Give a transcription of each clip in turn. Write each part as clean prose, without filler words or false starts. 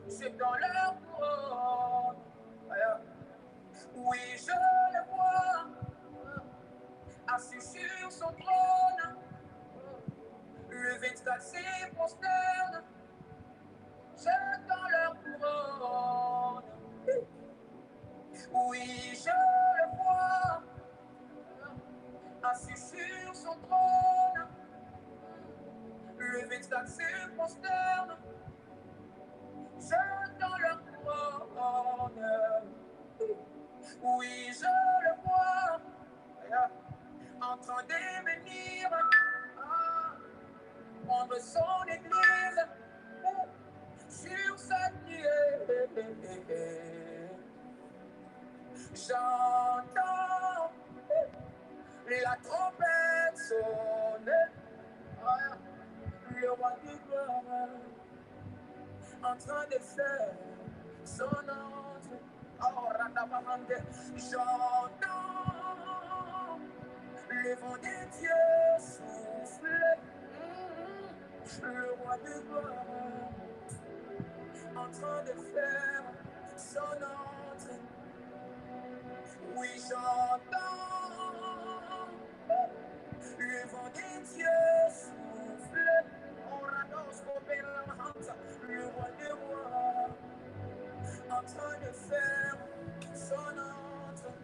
C'est dans leur couronne. Oui, je le vois, assis sur son trône, le 24 s'y prosterne, c'est dans leur couronne. Oui, je le vois, assis sur son trône, le 24 s'y prosterne, c'est dans leur couronne. Oui, je le vois, en train de venir, prendre son église sur cette nuée. J'entends la trompette sonner, le roi du gloire en train de faire son entrée. Oh, Radabahande, j'entends le vent des dieux souffler, le roi de gloire en train de faire son entrée. Oui, j'entends le vent des dieux souffler, le roi de gloire en train de faire son entrée.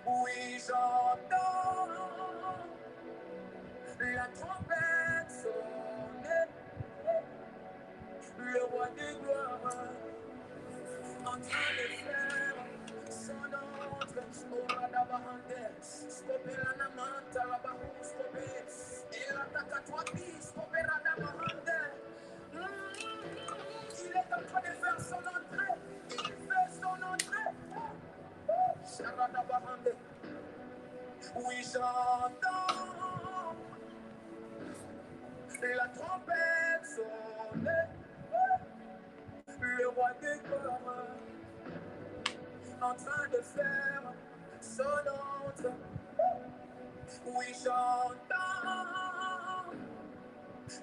Oui, j'entends la trompette sonner, le roi de gloire en train de faire son entrée. Oh, Radabahande, stopé la namanta, la bahou, stopé, et la takatwabi, stopé Radabahande. Il est en train de faire son entrée. Il fait son entrée. Sharadabahande. Oui, j'entends la trompette sonner, le roi des corps en train de faire son entrée. Oui, j'entends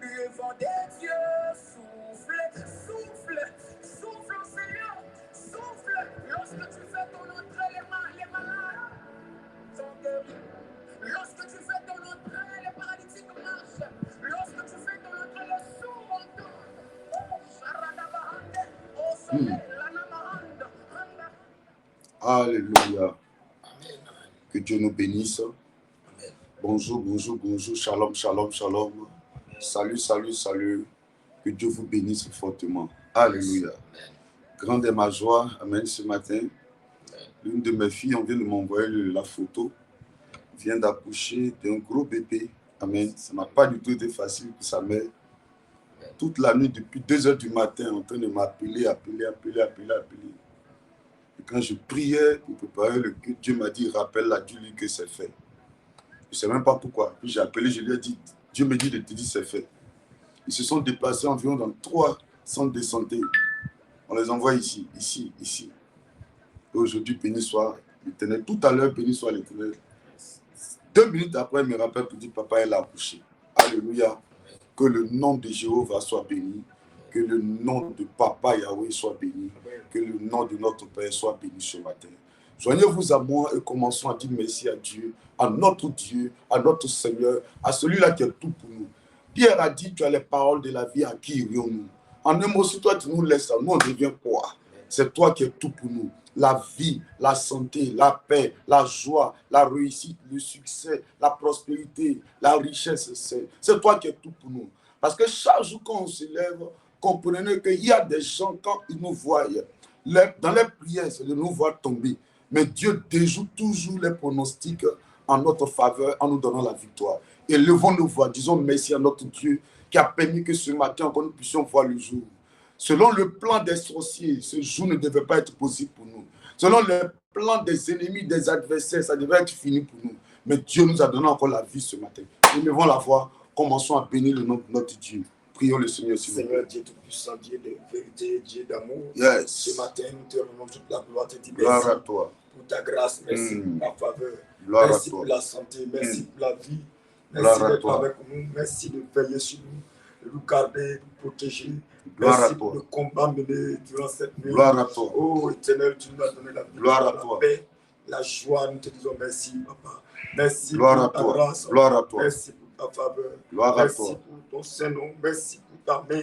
le vent des dieux souffle, souffle, souffle, Seigneur, souffle. Lorsque tu fais ton entrée, les malades sont guéris. Lorsque tu fais ton entrée, les paralytiques marchent. Lorsque tu fais ton entrée, les sourds entendent. Sharadabahande, au sommet, l'anamahande, handa. Alléluia. Que Dieu nous bénisse. Bonjour, bonjour, bonjour. Shalom, shalom, shalom. Salut, salut, salut. Que Dieu vous bénisse fortement. Alléluia. Grande est ma joie. Amen. Ce matin, l'une de mes filles, on vient de m'envoyer la photo, vient d'accoucher d'un gros bébé. Amen. Ça n'a pas du tout été facile pour sa mère. Toute la nuit, depuis 2 heures du matin, en train de m'appeler, appeler. Et quand je priais pour préparer le culte, Dieu m'a dit, rappelle-la, dis-lui que c'est fait. Je ne sais même pas pourquoi. Puis j'ai appelé, je lui ai dit, Dieu me dit de te dire c'est fait. Ils se sont déplacés environ dans 3 centres de santé. On les envoie ici. Et aujourd'hui, béni soit l'Éternel. Tout à l'heure, béni soit l'Éternel. 2 minutes après, elle me rappelle pour dire, papa, elle a accouché. Alléluia. Que le nom de Jéhovah soit béni. Que le nom de Papa Yahweh soit béni. Que le nom de notre Père soit béni ce matin. Joignez-vous à moi et commençons à dire merci à Dieu, à notre Seigneur, à celui-là qui est tout pour nous. Pierre a dit, tu as les paroles de la vie, à qui irions-nous? En un mot, si toi tu nous laisses, nous on devient quoi? C'est toi qui es tout pour nous. La vie, la santé, la paix, la joie, la réussite, le succès, la prospérité, la richesse, c'est toi qui es tout pour nous. Parce que chaque jour quand on se lève, comprenez qu'il y a des gens, quand ils nous voient, dans les prières, c'est de nous voir tomber. Mais Dieu déjoue toujours les pronostics en notre faveur, en nous donnant la victoire. Et levons nos voix, disons merci à notre Dieu qui a permis que ce matin encore nous puissions voir le jour. Selon le plan des sorciers, ce jour ne devait pas être possible pour nous. Selon le plan des ennemis, des adversaires, ça devait être fini pour nous. Mais Dieu nous a donné encore la vie ce matin. Élevons la voix, commençons à bénir le nom de notre Dieu. Prions le Seigneur, s'il vous plaît. Seigneur Dieu Tout-Puissant, Dieu de vérité, Dieu d'amour. Yes. Ce matin, nous te rendons toute la gloire, te disons Gloire merci à toi. pour ta grâce, merci pour ta faveur, Gloire merci à toi. pour la santé, merci pour la vie, Gloire merci à d'être toi. avec nous, merci de veiller sur nous, de nous garder, de nous protéger. Gloire Merci à pour toi. le combat mené durant cette nuit. Gloire à toi. Oh Éternel, tu nous as donné la vie, Gloire à la toi. paix, la joie. Nous te disons merci, Papa. Merci Gloire à pour ta toi. grâce. Gloire à toi. Merci pour ta faveur. Gloire à Merci toi. pour ton Saint-Nom. Merci pour ta main.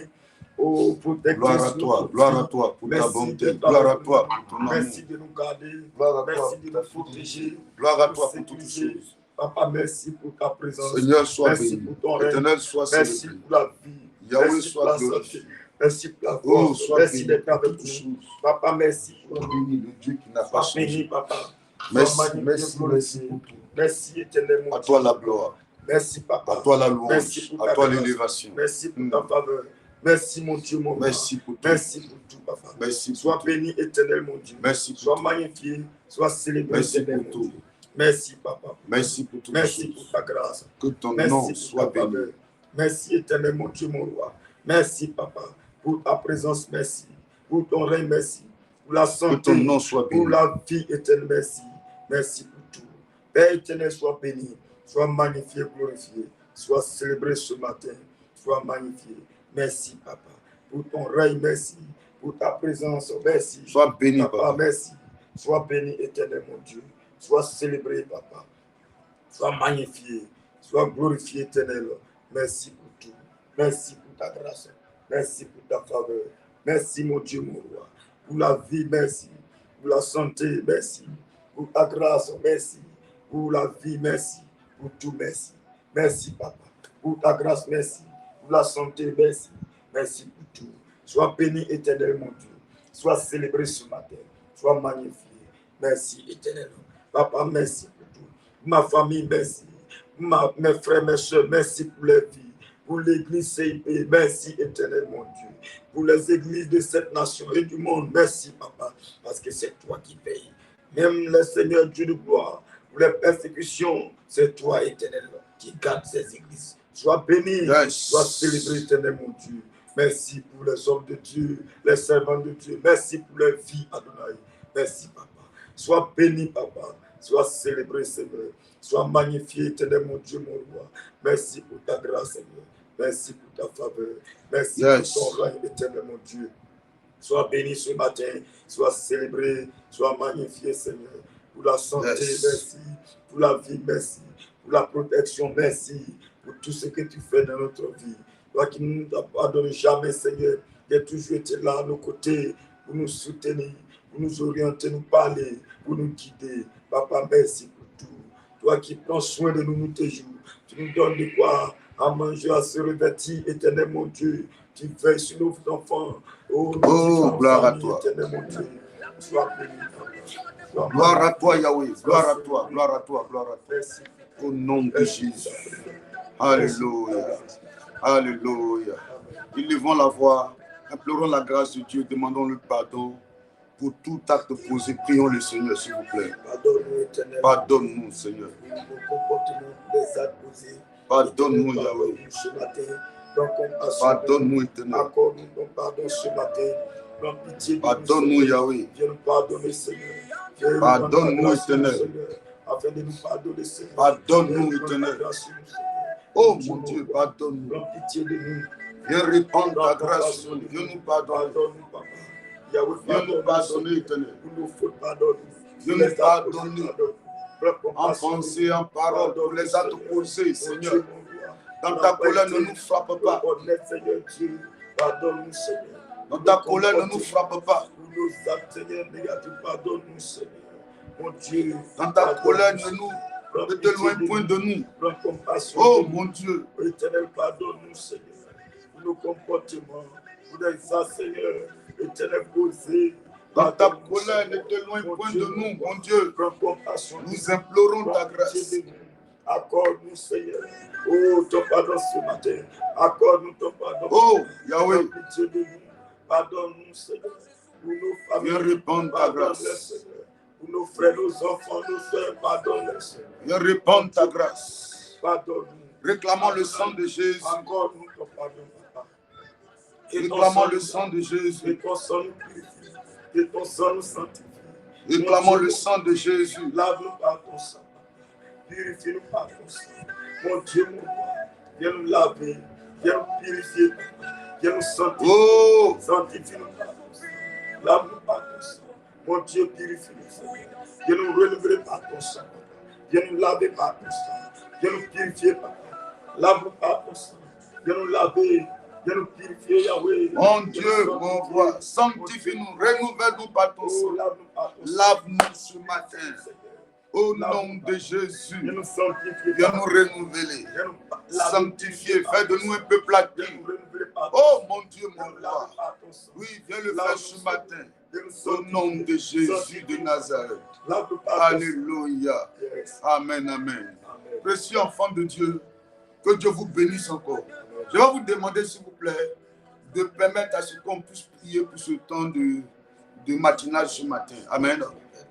Oh, pour tes Gloire à toi. Gloire à toi pour ta Merci bonté. d'être Gloire à avec toi nous. pour ton amour. Merci de nous garder. Gloire à toi Merci de pour ta nous protéger. fidélité. Gloire à nous toi pour toutes sécuriser. choses. Papa, merci pour ta présence. Seigneur, sois Merci béni. pour ton règne. Éternel, sois Merci célébré. pour la vie. Yahweh, Merci pour sois la santé. glorifié. Merci pour la Oh, force. sois Merci béni d'être pour avec toutes nous. choses. Papa, merci pour Sois nous. béni, le Dieu qui n'a pas Sois béni, changé. Papa. Merci, Sois magnifié, merci, glorifié. merci pour tout. Merci, éternel mon À toi Dieu. la gloire, Merci, Papa. à toi la Merci louange, pour à ta toi grâce. l'élévation. Merci pour ta faveur. Merci, mon Dieu, mon roi. Merci pour tout. Merci pour tout, Papa. Merci pour Sois tout. béni, éternel, mon Dieu. Merci pour Sois tout. magnifié. Sois célébré, Merci éternel, pour mon tout. Dieu. Merci, Papa. Merci pour toutes Merci choses. pour ta grâce. Que ton Merci nom pour soit ta faveur. béni. Merci, éternel, mon Dieu, mon roi. Merci, Papa, pour ta présence. Merci. Pour ton règne, merci. Pour la Que santé. ton nom soit Pour béni. la vie éternelle, merci. Merci pour tout. Père éternel, sois béni. Sois magnifié, glorifié. Sois célébré ce matin. Sois magnifié. Merci, Papa. Pour ton règne, merci. Pour ta présence, merci. Sois béni, Papa, Papa. merci. Sois béni, éternel, mon Dieu. Sois célébré, Papa. Sois magnifié. Sois glorifié, éternel. Merci pour tout. Merci pour ta grâce. Merci pour ta faveur. Merci, mon Dieu, mon roi. Pour la vie, merci. Pour la santé, merci. Pour ta grâce, merci. Pour la vie, merci. Pour tout, merci. Merci, Papa. Pour ta grâce, merci. Pour la santé, merci. Merci pour tout. Sois béni, éternel, mon Dieu. Sois célébré ce matin. Sois magnifié. Merci, éternel. Papa, merci pour tout. Ma famille, merci. Mes frères, mes soeurs, merci pour les vies. Pour l'église CIP, merci, éternel, mon Dieu. Pour les églises de cette nation et du monde, merci, Papa, parce que c'est toi qui payes. Même le Seigneur Dieu de gloire, pour les persécutions, c'est toi, éternel, qui garde ces églises. Sois béni, Yes. sois célébré, éternel, mon Dieu. Merci pour les hommes de Dieu, les servants de Dieu. Merci pour les vies, Adonai. Merci, Papa. Sois béni, Papa. Sois célébré, Seigneur. Sois magnifié, éternel, mon Dieu, mon roi. Merci pour ta grâce, Seigneur. Merci pour ta faveur. Merci Yes. pour ton règne, éternel, mon Dieu. Sois béni ce matin. Sois célébré. Sois magnifié, Seigneur. Pour la santé, Yes. merci. Pour la vie, merci. Pour la protection, merci. Pour tout ce que tu fais dans notre vie. Toi qui ne nous as pas donné jamais, Seigneur, qui as toujours été là à nos côtés pour nous soutenir, pour nous orienter, nous parler, pour nous guider. Papa, merci pour tout. Toi qui prends soin de nous tous les jours, tu nous donnes de quoi à manger, à se revêtir, éternel mon Dieu. Tu veilles sur nos enfants. Oh, gloire à toi. Éternel mon Dieu. Sois béni. Sois Gloire à toi, Yahweh. Gloire à toi, gloire à toi, gloire à toi. Merci. Au nom de Jésus. Alléluia. Alléluia. Élevons la voix, implorons la grâce de Dieu, demandons le pardon pour tout acte posé. Prions le Seigneur, s'il vous plaît. Pardonne-nous, éternel. Pardonne-nous, Seigneur. Nos comportements, les actes posés. Pardonne-nous, Yahweh. Pardonne-nous ce matin. Prends compassion. Pardonne-nous, éternel. Accorde-nous ton pardon ce matin. Prends pitié de nous, Pardonne-nous, Seigneur. Yahweh. Viens nous pardonner, Seigneur. Viens nous Pardonne-nous, rendre grâce, éternel. Seigneur, afin de nous pardonner, Seigneur. Pardonne-nous, Viens nous rendre éternel. grâce, Seigneur. Oh mon Dieu, pardonne-nous. Prends pitié de nous. Viens répandre ta Prends grâce compassion sur de nous. Viens nous. nous pardonner. Pardonne-nous, Papa. Yahweh, Viens nous pardonne-nous, pardonner, Seigneur. éternel. Pour nos fautes, pardonne-nous. Viens Pour nous les actes pardonner. posés, pardonne-nous. Prends En compassion de pensée, nous. en parole, pour les actes Seigneur. posés, Mon Seigneur. Dieu, mon roi. Dans ta colère, ne nous frappe pas. Honnête, Seigneur Dieu, pardonne-nous, Seigneur. Dans ta colère, ne nous frappe pas. Pour nos actes, Seigneur, négatifs, pardonne-nous, Seigneur. Mon Dieu. Dans ta pardonne-nous, colère, Seigneur. ne t'éloigne point de nous. Prends compassion. Oh de nous. mon Dieu. Éternel, pardonne-nous, Seigneur. Pour nos comportements, pour les actes, Seigneur. Éternel, posé. Dans ta colère, ne t'éloigne point de nous, mon Dieu. Prends compassion. Nous implorons ta grâce. Accorde-nous, Seigneur. Oh, ton pardon ce matin. Accorde-nous ton pardon. Oh, Yahweh. Prends pitié de nous. Pardonne-nous, Seigneur. Pour nos familles. Viens répandre ta Pardonne-les, grâce. Seigneur. Pour nos frères, nos enfants, nos soeurs, pardonne-les, Seigneur. Viens répandre ta grâce. Pardonne-nous. Réclamons le sang de Jésus. Accorde-nous ton pardon, Papa. Réclamons le sang de Jésus. Que ton sang nous purifie. Que ton sang nous sanctifie. Réclamons le sang de Jésus. Lave-nous par ton sang. Purifie-nous par ton sang. Mon Dieu, mon roi, viens nous laver. Viens nous purifier. Viens nous sanctifier. Oh! Sanctifie-nous par ton sang. Lave-nous par ton sang. Mon Dieu, purifie-nous. Viens nous renouveler par ton sang. Viens nous laver par ton sang. Viens nous purifier par ton sang. Lave-nous par ton sang. Viens nous laver. Viens nous purifier, Yahweh. Mon Dieu, mon roi, sanctifie-nous, renouvelle-nous par ton sang. Lave-nous ce matin. Au nom de Jésus, viens nous renouveler, sanctifier, fais de nous un peuple actif. Oh mon Dieu, mon roi, oui, viens le faire ce matin. Au nom de Jésus de Nazareth. Alléluia. Amen, amen. Précieux enfant de Dieu, que Dieu vous bénisse encore. Je vais vous demander, s'il vous plaît, de permettre à ce qu'on puisse prier pour ce temps de matinage ce matin. Amen.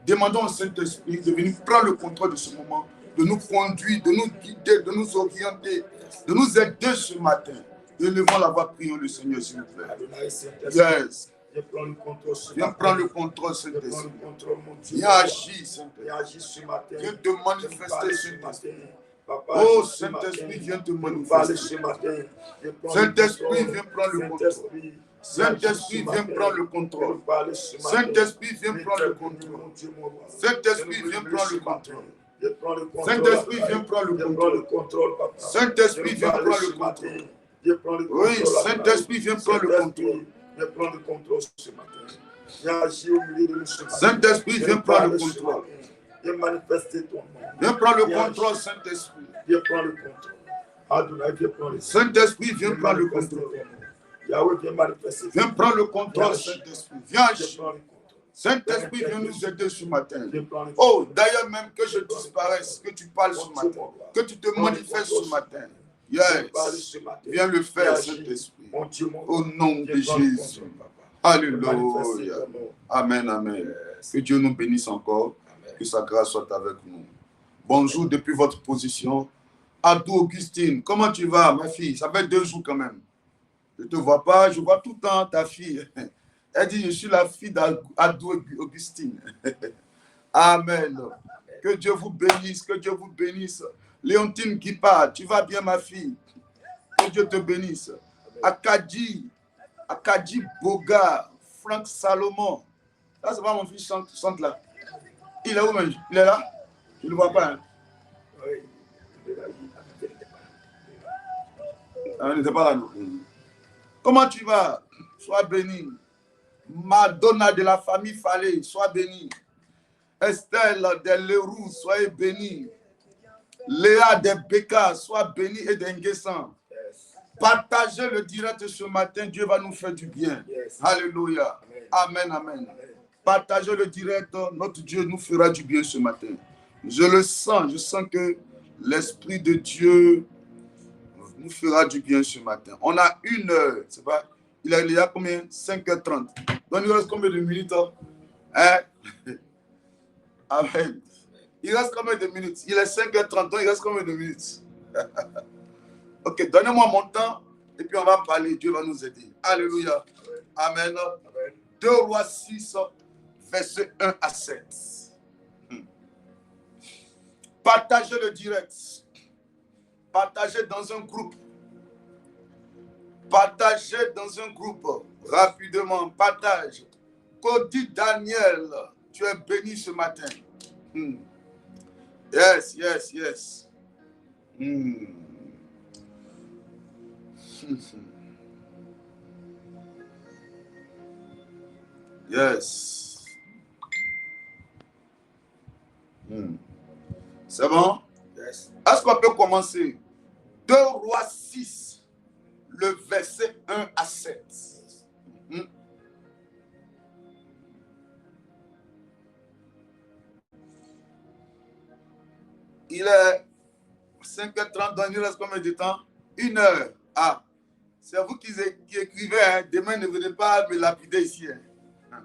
Demandons au Saint-Esprit de venir prendre le contrôle de ce moment, de nous conduire, de nous guider, de nous orienter, de nous aider ce matin. Élevons la voix, prions le Seigneur, s'il vous plaît. Yes. Viens prendre le contrôle, Saint-Esprit. Viens agir, Saint-Esprit. Viens te manifester, Saint-Esprit. Oh, Saint-Esprit, viens te manifester. Saint-Esprit, viens prendre le contrôle. Saint-Esprit, viens prendre le contrôle. Saint-Esprit, viens prendre le contrôle. Saint-Esprit, viens prendre le contrôle. Saint-Esprit, viens prendre le contrôle. Saint-Esprit, viens prendre le contrôle. Oui, Saint-Esprit, viens prendre le contrôle. Viens prendre le contrôle ce matin. Viens agir au milieu de nous ce matin. Saint-Esprit, viens prendre le contrôle. Viens manifester ton nom. Viens prendre le contrôle, Saint-Esprit. Viens prendre le contrôle. Adonai, viens prendre le contrôle. Saint-Esprit, viens prendre le contrôle. Yahweh, viens manifester. Viens prendre le contrôle, Saint-Esprit. Viens agir. Saint-Esprit, viens nous aider ce matin. Oh, d'ailleurs même que je disparaisse, que tu parles ce matin, que tu te manifestes ce matin. Yes. Viens le faire, Saint-Esprit. Au nom de Jésus. Alléluia. Amen, amen. Que Dieu nous bénisse encore. Que sa grâce soit avec nous. Bonjour depuis votre position. Adou Augustine, comment tu vas, ma fille? Ça fait 2 jours quand même. Je ne te vois pas, je vois tout le temps ta fille. Elle dit, je suis la fille d'Adou Augustine. Amen. Que Dieu vous bénisse, que Dieu vous bénisse. Léontine Guipa, tu vas bien, ma fille? Que Dieu te bénisse. Akadji Boga, Franck Salomon. Là, c'est pas mon fils qui chante là. Il est où, même? Il est là? Je ne le vois pas. Hein? Oui. Il n'était pas là, non. Comment tu vas? Sois béni. Madonna de la famille Fallé, sois béni. Estelle de Leroux, soyez béni. Léa de Beka, sois béni et d'Enguessan. Partagez le direct ce matin, Dieu va nous faire du bien. Alléluia. Amen, amen. Partagez le direct, notre Dieu nous fera du bien ce matin. Je le sens, je sens que l'Esprit de Dieu nous fera du bien ce matin. On a 1 heure, c'est pas, il y a combien? 5h30. Donc il reste combien de minutes? Hein? Amen. Il reste combien de minutes? Il est 5h30, donc il reste combien de minutes? Ok, donnez-moi mon temps et puis on va parler. Dieu va nous aider. Alléluia. Amen. 2 Rois 6, verset 1 à 7. Partagez le direct. Partagez dans un groupe. Partagez dans un groupe. Rapidement, partage. Cody Daniel, tu es béni ce matin. Yes, yes, yes. Yes. C'est bon? Yes. Est-ce qu'on peut commencer? 2 Rois 6, le verset 1 à 7. Il est 5h30, donc il reste combien de temps? 1 heure. Ah, c'est vous qui écrivez, hein? Demain ne venez pas me lapider ici. Hein?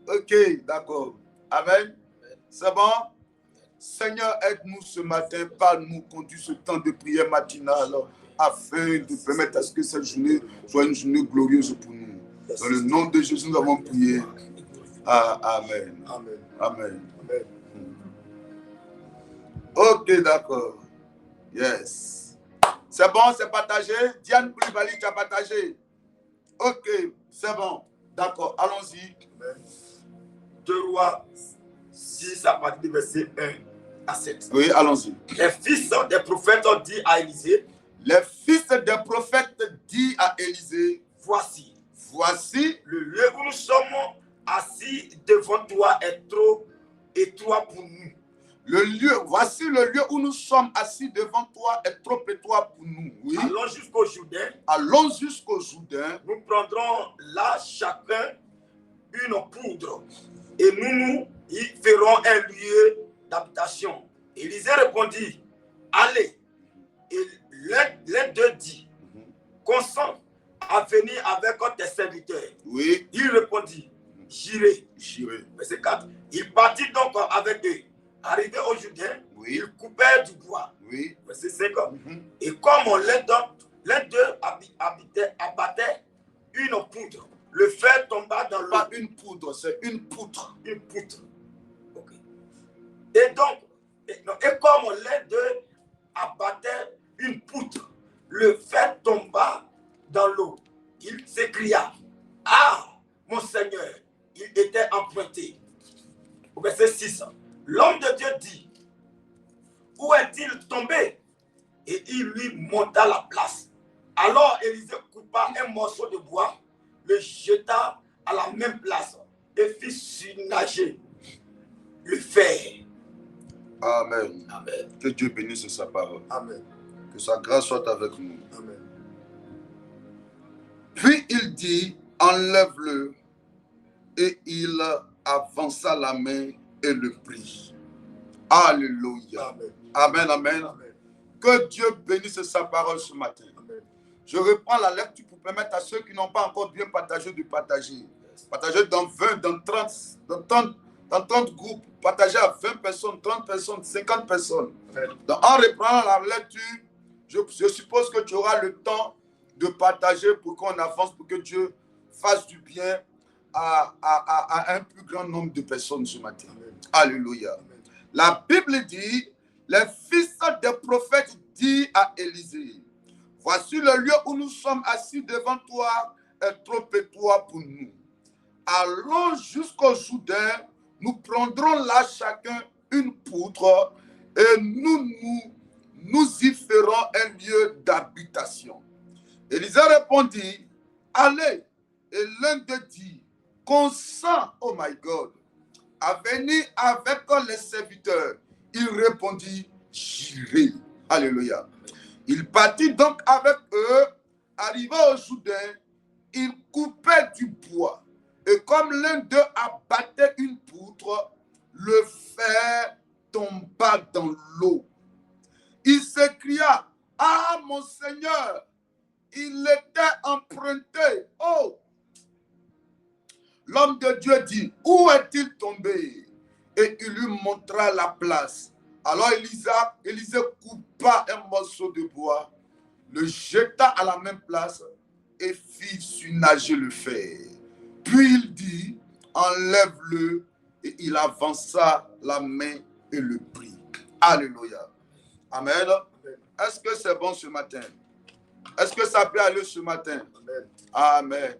Ok, d'accord. Amen. C'est bon? Seigneur, aide-nous ce matin, parle-nous, conduis ce temps de prière matinale afin de permettre à ce que cette journée soit une journée glorieuse pour nous. Dans le nom de Jésus, nous avons prié. Amen. Amen. Amen. Amen. Ok, d'accord. Yes. C'est bon, c'est partagé. Diane Koulibaly, tu as partagé. Ok, c'est bon. D'accord, allons-y. 2 Rois 6 à partir du verset 1 à 7. Oui, allons-y. Les fils des prophètes ont dit à Élisée, Les fils des prophètes disent à Élisée, voici, le lieu où nous sommes assis devant toi est trop étroit pour nous. Voici le lieu où nous sommes assis devant toi est trop étroit pour nous. Oui. Allons jusqu'au Jourdain. Allons jusqu'au Jourdain. Nous prendrons là chacun une poudre et nous y ferons un lieu d'habitation. Élisée répondit, allez. Et l'un d'eux dit, consent à venir avec tes serviteurs. Oui. Il répondit, j'irai. Verset 4. Il partit donc avec eux. Arrivé au Jourdain, oui. il coupait du bois. Oui. Verset 5. Et comme l'un d'eux abattait une poudre, le fer tomba dans l'eau. Pas une poudre, c'est une poutre. Une poutre. Okay. Et donc, comme l'un d'eux abattait une poutre, le fer tomba dans l'eau. Il s'écria, ah, mon Seigneur, il était emprunté. Au verset 6, l'homme de Dieu dit, où est-il tombé? Et il lui monta la place. Alors Élisée coupa un morceau de bois, le jeta à la même place et fit surnager le fer. Amen. Amen. Que Dieu bénisse sa parole. Amen. Que sa grâce soit avec nous. Amen. Puis il dit, enlève-le. Et il avança la main et le prit. Alléluia. Amen. Amen, amen. Amen. Que Dieu bénisse sa parole ce matin. Amen. Je reprends la lecture pour permettre à ceux qui n'ont pas encore bien partagé de partager. Partager dans 20, dans 30, dans 30 groupes. Partager à 20 personnes, 30 personnes, 50 personnes. Donc, en reprenant la lecture, je suppose que tu auras le temps de partager pour qu'on avance, pour que Dieu fasse du bien à un plus grand nombre de personnes ce matin. Amen. Alléluia. Amen. La Bible dit, les fils des prophètes disent à Élisée, voici le lieu où nous sommes assis devant toi est trop étroit pour nous. Allons jusqu'au Jourdain, nous prendrons là chacun une poutre et nous y ferons un lieu d'habitation. Élisée répondit, allez. Et l'un d'eux dit, consent, oh my God, à venir avec les serviteurs. Il répondit, j'irai. Alléluia. Il partit donc avec eux, arrivé au Jourdain, il coupait du bois. Et comme l'un d'eux abattait une poutre, le fer tomba dans l'eau. Il s'écria, ah mon Seigneur, il était emprunté. Oh! L'homme de Dieu dit, où est-il tombé? Et il lui montra la place. Alors Élisée coupa un morceau de bois, le jeta à la même place et fit surnager le fer. Puis il dit, enlève-le, et il avança la main et le prit. Alléluia. Amen. Est-ce que c'est bon ce matin? Est-ce que ça peut aller ce matin? Amen. Amen.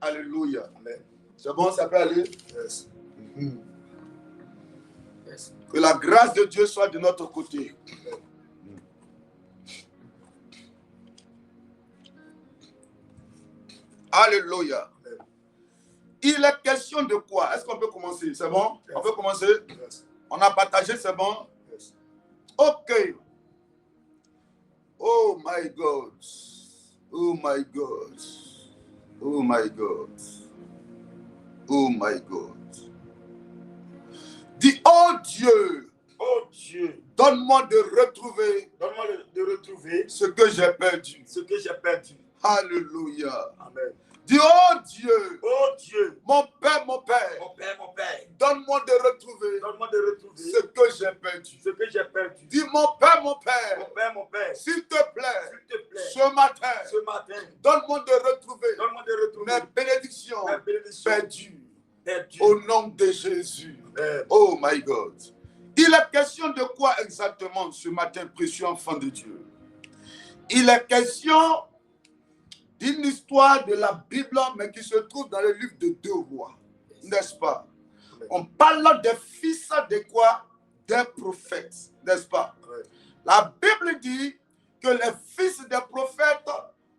Alléluia. Amen. C'est bon, ça peut aller? Yes. Yes. Que la grâce de Dieu soit de notre côté. Amen. Alléluia. Amen. Il est question de quoi? Est-ce qu'on peut commencer? C'est bon? Yes. On peut commencer? Yes. On a partagé, c'est bon? Yes. Ok. Oh my God. Oh my God. Oh my God. Oh my God. Dis, oh Dieu. Oh Dieu. Donne-moi de retrouver. Donne-moi de retrouver ce que j'ai perdu. Ce que j'ai perdu. Alléluia. Amen. Dis, oh Dieu, Oh Dieu, mon Père, mon Père, donne-moi de retrouver ce que j'ai perdu. Dis, mon Père, mon Père, s'il te plaît, ce matin, donne-moi de retrouver mes bénédictions perdues. Au nom de Jésus. Oh my God. Il est question de quoi exactement ce matin, précieux enfant de Dieu? Il est question d'une histoire de la Bible, mais qui se trouve dans le livre de 2 Rois. N'est-ce pas? On parle des fils de quoi? Des prophètes. N'est-ce pas? La Bible dit que les fils des prophètes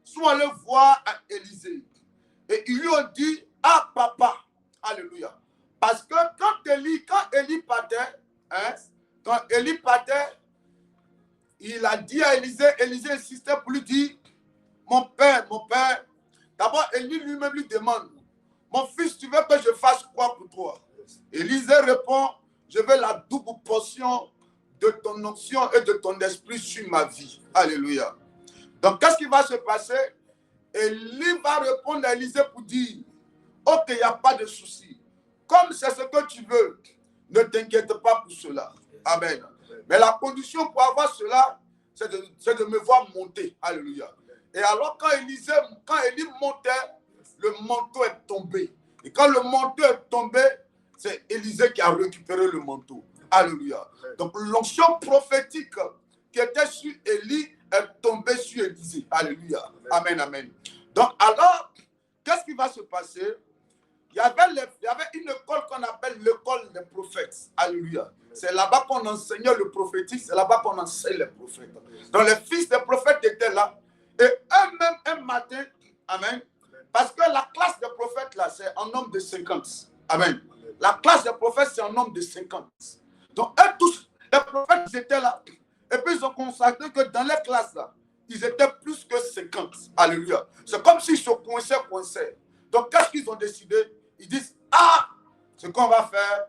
sont allés voir à Élisée. Et ils lui ont dit, ah papa, alléluia. Parce que quand Élie partait, il a dit à Élisée, Élisée insistait pour lui dire, mon père, d'abord Élie lui-même lui demande, mon fils, tu veux que je fasse quoi pour toi? Élisée répond, je veux la double portion de ton onction et de ton esprit sur ma vie. Alléluia. Donc, qu'est-ce qui va se passer? Élie va répondre à Élisée pour dire, ok, il n'y a pas de souci. Comme c'est ce que tu veux, ne t'inquiète pas pour cela. Amen. Mais la condition pour avoir cela, c'est de me voir monter. Alléluia. Et alors, quand Élie montait, le manteau est tombé. Et quand le manteau est tombé, c'est Élisée qui a récupéré le manteau. Alléluia. Donc, l'onction prophétique qui était sur Élie est tombée sur Élisée. Alléluia. Amen, amen. Donc, alors, qu'est-ce qui va se passer? Il y avait une école qu'on appelle l'école des prophètes. Alléluia. C'est là-bas qu'on enseignait le prophétique, c'est là-bas qu'on enseigne les prophètes. Donc, les fils des prophètes étaient là. Et eux-mêmes, un matin, amen, parce que la classe des prophètes, là, c'est un nombre de 50. Amen. La classe des prophètes, c'est un nombre de 50. Donc, eux tous, les prophètes, ils étaient là. Et puis, ils ont constaté que dans les classes, là, ils étaient plus que 50. Alléluia. C'est comme s'ils se coinçaient. Donc, qu'est-ce qu'ils ont décidé? Ils disent, ah, ce qu'on va faire,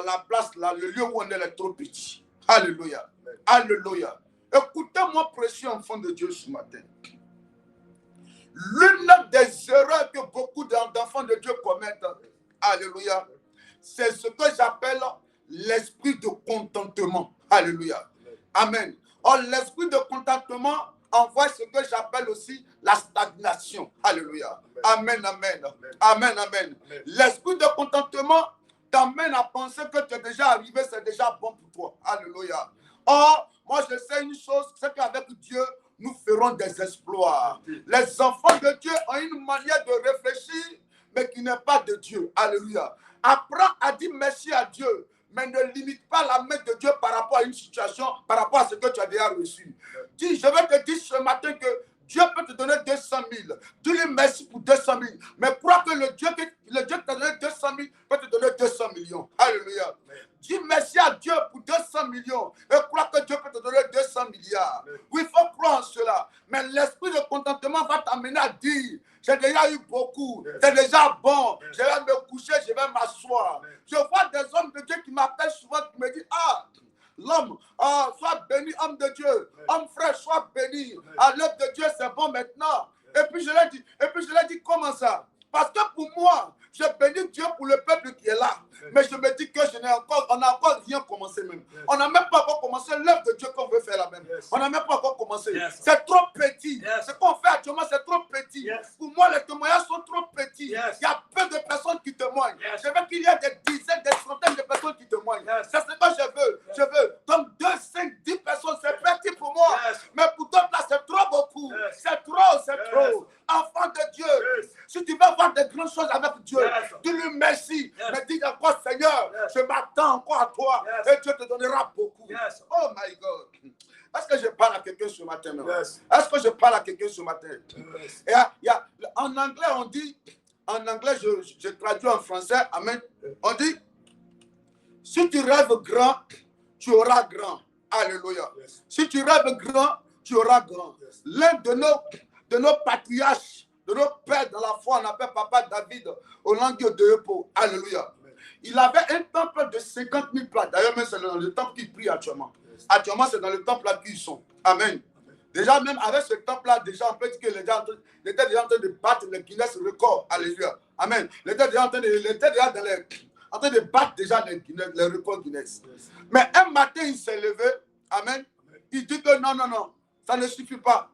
la place, là, le lieu où on est trop petit. Alléluia. Alléluia. Écoutez-moi, précieux enfant de Dieu, ce matin. L'une des erreurs que beaucoup d'enfants de Dieu commettent, alléluia, c'est ce que j'appelle l'esprit de contentement. Alléluia. Amen. Or, l'esprit de contentement envoie ce que j'appelle aussi la stagnation. Alléluia. Amen, amen. Amen, amen. L'esprit de contentement t'amène à penser que tu es déjà arrivé, c'est déjà bon pour toi. Alléluia. Or, moi je sais une chose, c'est qu'avec Dieu, nous ferons des exploits. Les enfants de Dieu ont une manière de réfléchir, mais qui n'est pas de Dieu. Alléluia. Apprends à dire merci à Dieu, mais ne limite pas la main de Dieu par rapport à une situation, par rapport à ce que tu as déjà reçu. Dis, je vais te dire ce matin que Dieu peut te donner 200 000. Dis-lui merci pour 200 000. Mais crois que le Dieu qui t'a donné 200 000 peut te donner 200 millions. Alléluia. Dis merci à Dieu pour 200 millions. Et crois que Dieu peut te donner 200 milliards. Oui, il faut croire en cela. Mais l'esprit de contentement va t'amener à dire, j'ai déjà eu beaucoup. C'est déjà bon. Je vais me coucher, je vais m'asseoir. Je vois des hommes de Dieu qui m'appellent souvent, qui me disent, ah, l'homme, sois béni, homme de Dieu. Homme frère, sois béni. À l'œuvre de Dieu, c'est bon maintenant. Et puis je l'ai dit, comment ça? Parce que pour moi, je bénis Dieu pour le peuple qui est là. Mais je me dis que on n'a encore rien commencé même. On n'a même pas encore commencé l'œuvre de Dieu qu'on veut faire là même. On n'a même pas encore commencé. C'est trop petit. Ce qu'on fait actuellement, c'est trop petit. Pour moi, les témoignages sont trop petits. Il y a peu de personnes qui témoignent. Je veux qu'il y ait des dizaines, des centaines de personnes qui témoignent. C'est ce que je veux. Donc 2, 5, 10 personnes, c'est petit pour moi. Mais pour d'autres là, c'est trop beaucoup. C'est trop. Enfant de Dieu, si tu veux voir des grandes choses avec Dieu, dis-lui merci. Mais dis encore, Seigneur, je m'attends encore à toi et Dieu te donnera beaucoup. Oh my God. Est-ce que je parle à quelqu'un ce matin? Est-ce que je parle à quelqu'un ce matin? En anglais, on dit, je traduis en français, amen. On dit, si tu rêves grand, tu auras grand. Alléluia. Si tu rêves grand, tu auras grand. L'un de nos patriarches, de nos pères dans la foi, on appelle papa David au langue de Epo. Alléluia. Il avait un temple de 50 000 places. D'ailleurs, même c'est dans le temple qu'il prie actuellement. Actuellement, c'est dans le temple là qu'ils sont. Amen. Déjà, même avec ce temple-là, déjà, on peut dire qu'il était déjà en train de battre le Guinness record. Alléluia. Amen. Il était déjà en train de battre déjà les records Guinness. Mais un matin, il s'est levé. Amen. Il dit que non, ça ne suffit pas.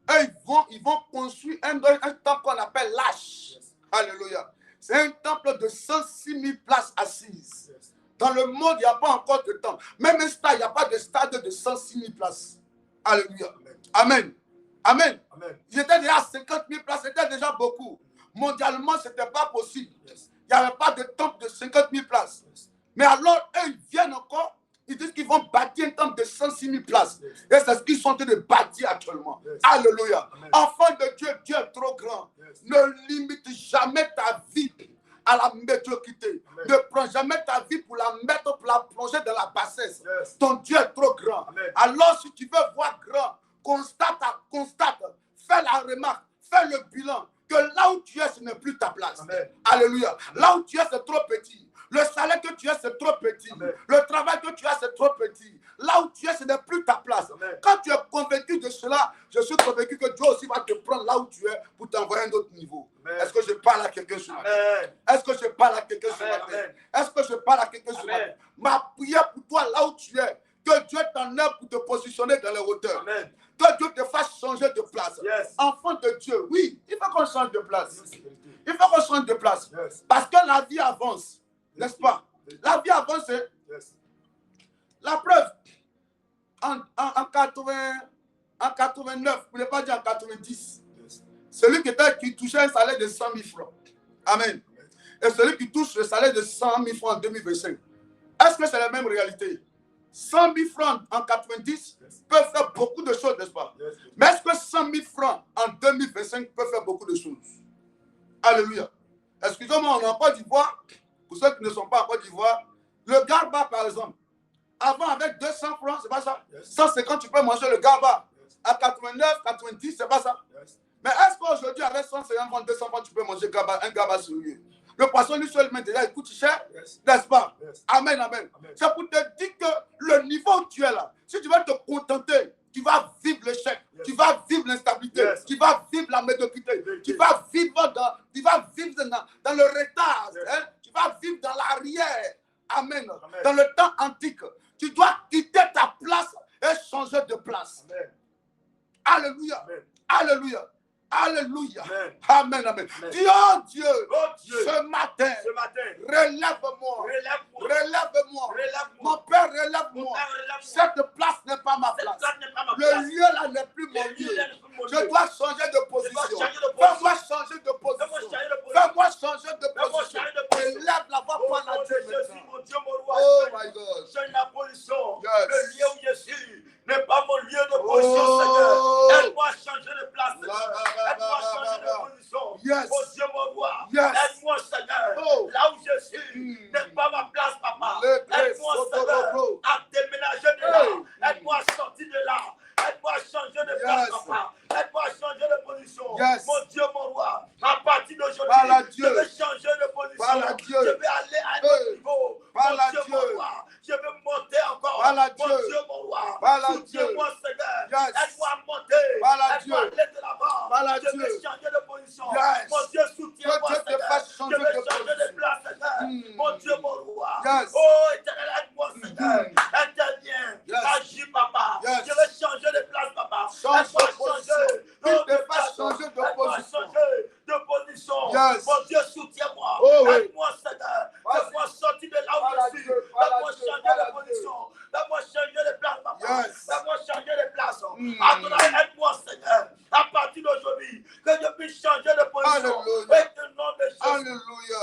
Et ils vont construire un temple qu'on appelle l'Arche. Alléluia. C'est un temple de 106 000 places assises. Dans le monde, il n'y a pas encore de temple. Même un stade, il n'y a pas de stade de 106 000 places. Alléluia. Amen. Amen. Ils étaient déjà à 50 000 places, c'était déjà beaucoup. Mondialement, ce n'était pas possible. Il n'y avait pas de temple de 50 000 places. Mais alors, eux, ils viennent encore. Ils disent qu'ils vont bâtir un temple de 106 000 places. Et c'est ce qu'ils sont en train de bâtir actuellement. Alléluia. Enfant de Dieu, Dieu est trop grand. Ne limite jamais ta vie à la médiocrité. Ne prends jamais ta vie pour la mettre, pour la plonger dans la bassesse. Ton Dieu est trop grand. Alors, si tu veux voir grand, constate, fais la remarque, fais le bilan, que là où tu es, ce n'est plus ta place. Alléluia. Là où tu es, c'est trop petit. Le salaire que tu as, c'est trop petit. Le travail que tu as, c'est trop petit. Là où tu es, ce n'est plus ta place. Quand tu es convaincu de cela, je suis convaincu que Dieu aussi va te prendre là où tu es pour t'envoyer à un autre niveau. Est-ce que je parle à quelqu'un ce matin? Est-ce que je parle à quelqu'un ce matin? Est-ce que je parle à quelqu'un ce matin? Ma prière pour toi, là où tu es, que Dieu t'enlève pour te positionner dans les hauteurs. Que Dieu te fasse changer de place. Enfant de Dieu, oui, il faut qu'on change de place. Il faut qu'on change de place. Parce que la vie avance. N'est-ce pas? La vie avance. La preuve, en 89, pour ne pas dire en 90, celui qui touchait un salaire de 100 000 francs. Amen. Et celui qui touche le salaire de 100 000 francs en 2025. Est-ce que c'est la même réalité? 100 000 francs en 90 peuvent faire beaucoup de choses, n'est-ce pas? Mais est-ce que 100 000 francs en 2025 peuvent faire beaucoup de choses? Alléluia. Excusez-moi, on est en Côte d'Ivoire. Pour ceux qui ne sont pas en Côte d'Ivoire, le garba, par exemple, avant, avec 200 francs, c'est pas ça? 150, tu peux manger le garba. À 89, 90, c'est pas ça? Mais est-ce qu'aujourd'hui, avec 150 francs, 200 francs, tu peux manger un garba sérieux? Le poisson, lui seul, déjà, il coûte cher, n'est-ce pas? Amen, amen. C'est pour te dire que le niveau où tu es là, si tu vas te contenter, tu vas vivre l'échec, tu vas vivre l'instabilité, tu vas vivre la médiocrité, tu vas vivre dans le retard, hein? Tu vas vivre dans l'arrière. Amen. Dans le temps antique, tu dois quitter ta place et changer de place. Alléluia. Alléluia. Alléluia. Amen. Amen. Dis, oh Dieu, ce matin, relève-moi. Relève-moi. Mon Père, relève-moi. Cette place n'est pas ma place. Le lieu là n'est plus mon lieu. Je dois changer de position. Fais-moi changer de position. Fais-moi changer de position. Élève la voix pour la Dieu maintenant. Oh my God. Change la position. Le lieu où je suis n'est pas mon lieu de position, Seigneur. Aide-moi à changer de place, Seigneur. Aide-moi à changer de position. Oh Dieu, mon roi. Aide-moi, Seigneur. Là où je suis n'est pas ma place, papa. Aide-moi, Seigneur, à déménager de là. Aide-moi à sortir de là. Aide-moi à changer de place, papa. Aide-moi à changer de position. Mon Dieu, mon roi. À partir d'aujourd'hui, je vais changer de position. Je vais aller à un autre niveau. Mon Dieu, mon roi. Je vais monter encore. Mon Dieu, mon roi. Soutiens-moi, Seigneur. Aide-moi à monter. Aide-moi à aller de l'avant. Je vais changer de position. Mon Dieu, soutiens-moi, Seigneur. Je vais changer de place, Seigneur. Mon Dieu, mon roi. Oh, éternel, aide-moi, Seigneur. Interviens. Agis, papa. Je vais changer de place, papa. Aide-moi à changer de position. Mon Dieu, soutiens-moi. Aide-moi, Seigneur. Fais-moi sortir de là où je suis. Fais-moi changer de position. Fais-moi changer de place, papa. Fais-moi changer de place. Aide-moi, Seigneur. À partir d'aujourd'hui, que je puisse changer de position. Alléluia. Et que nom de Jésus. Alléluia.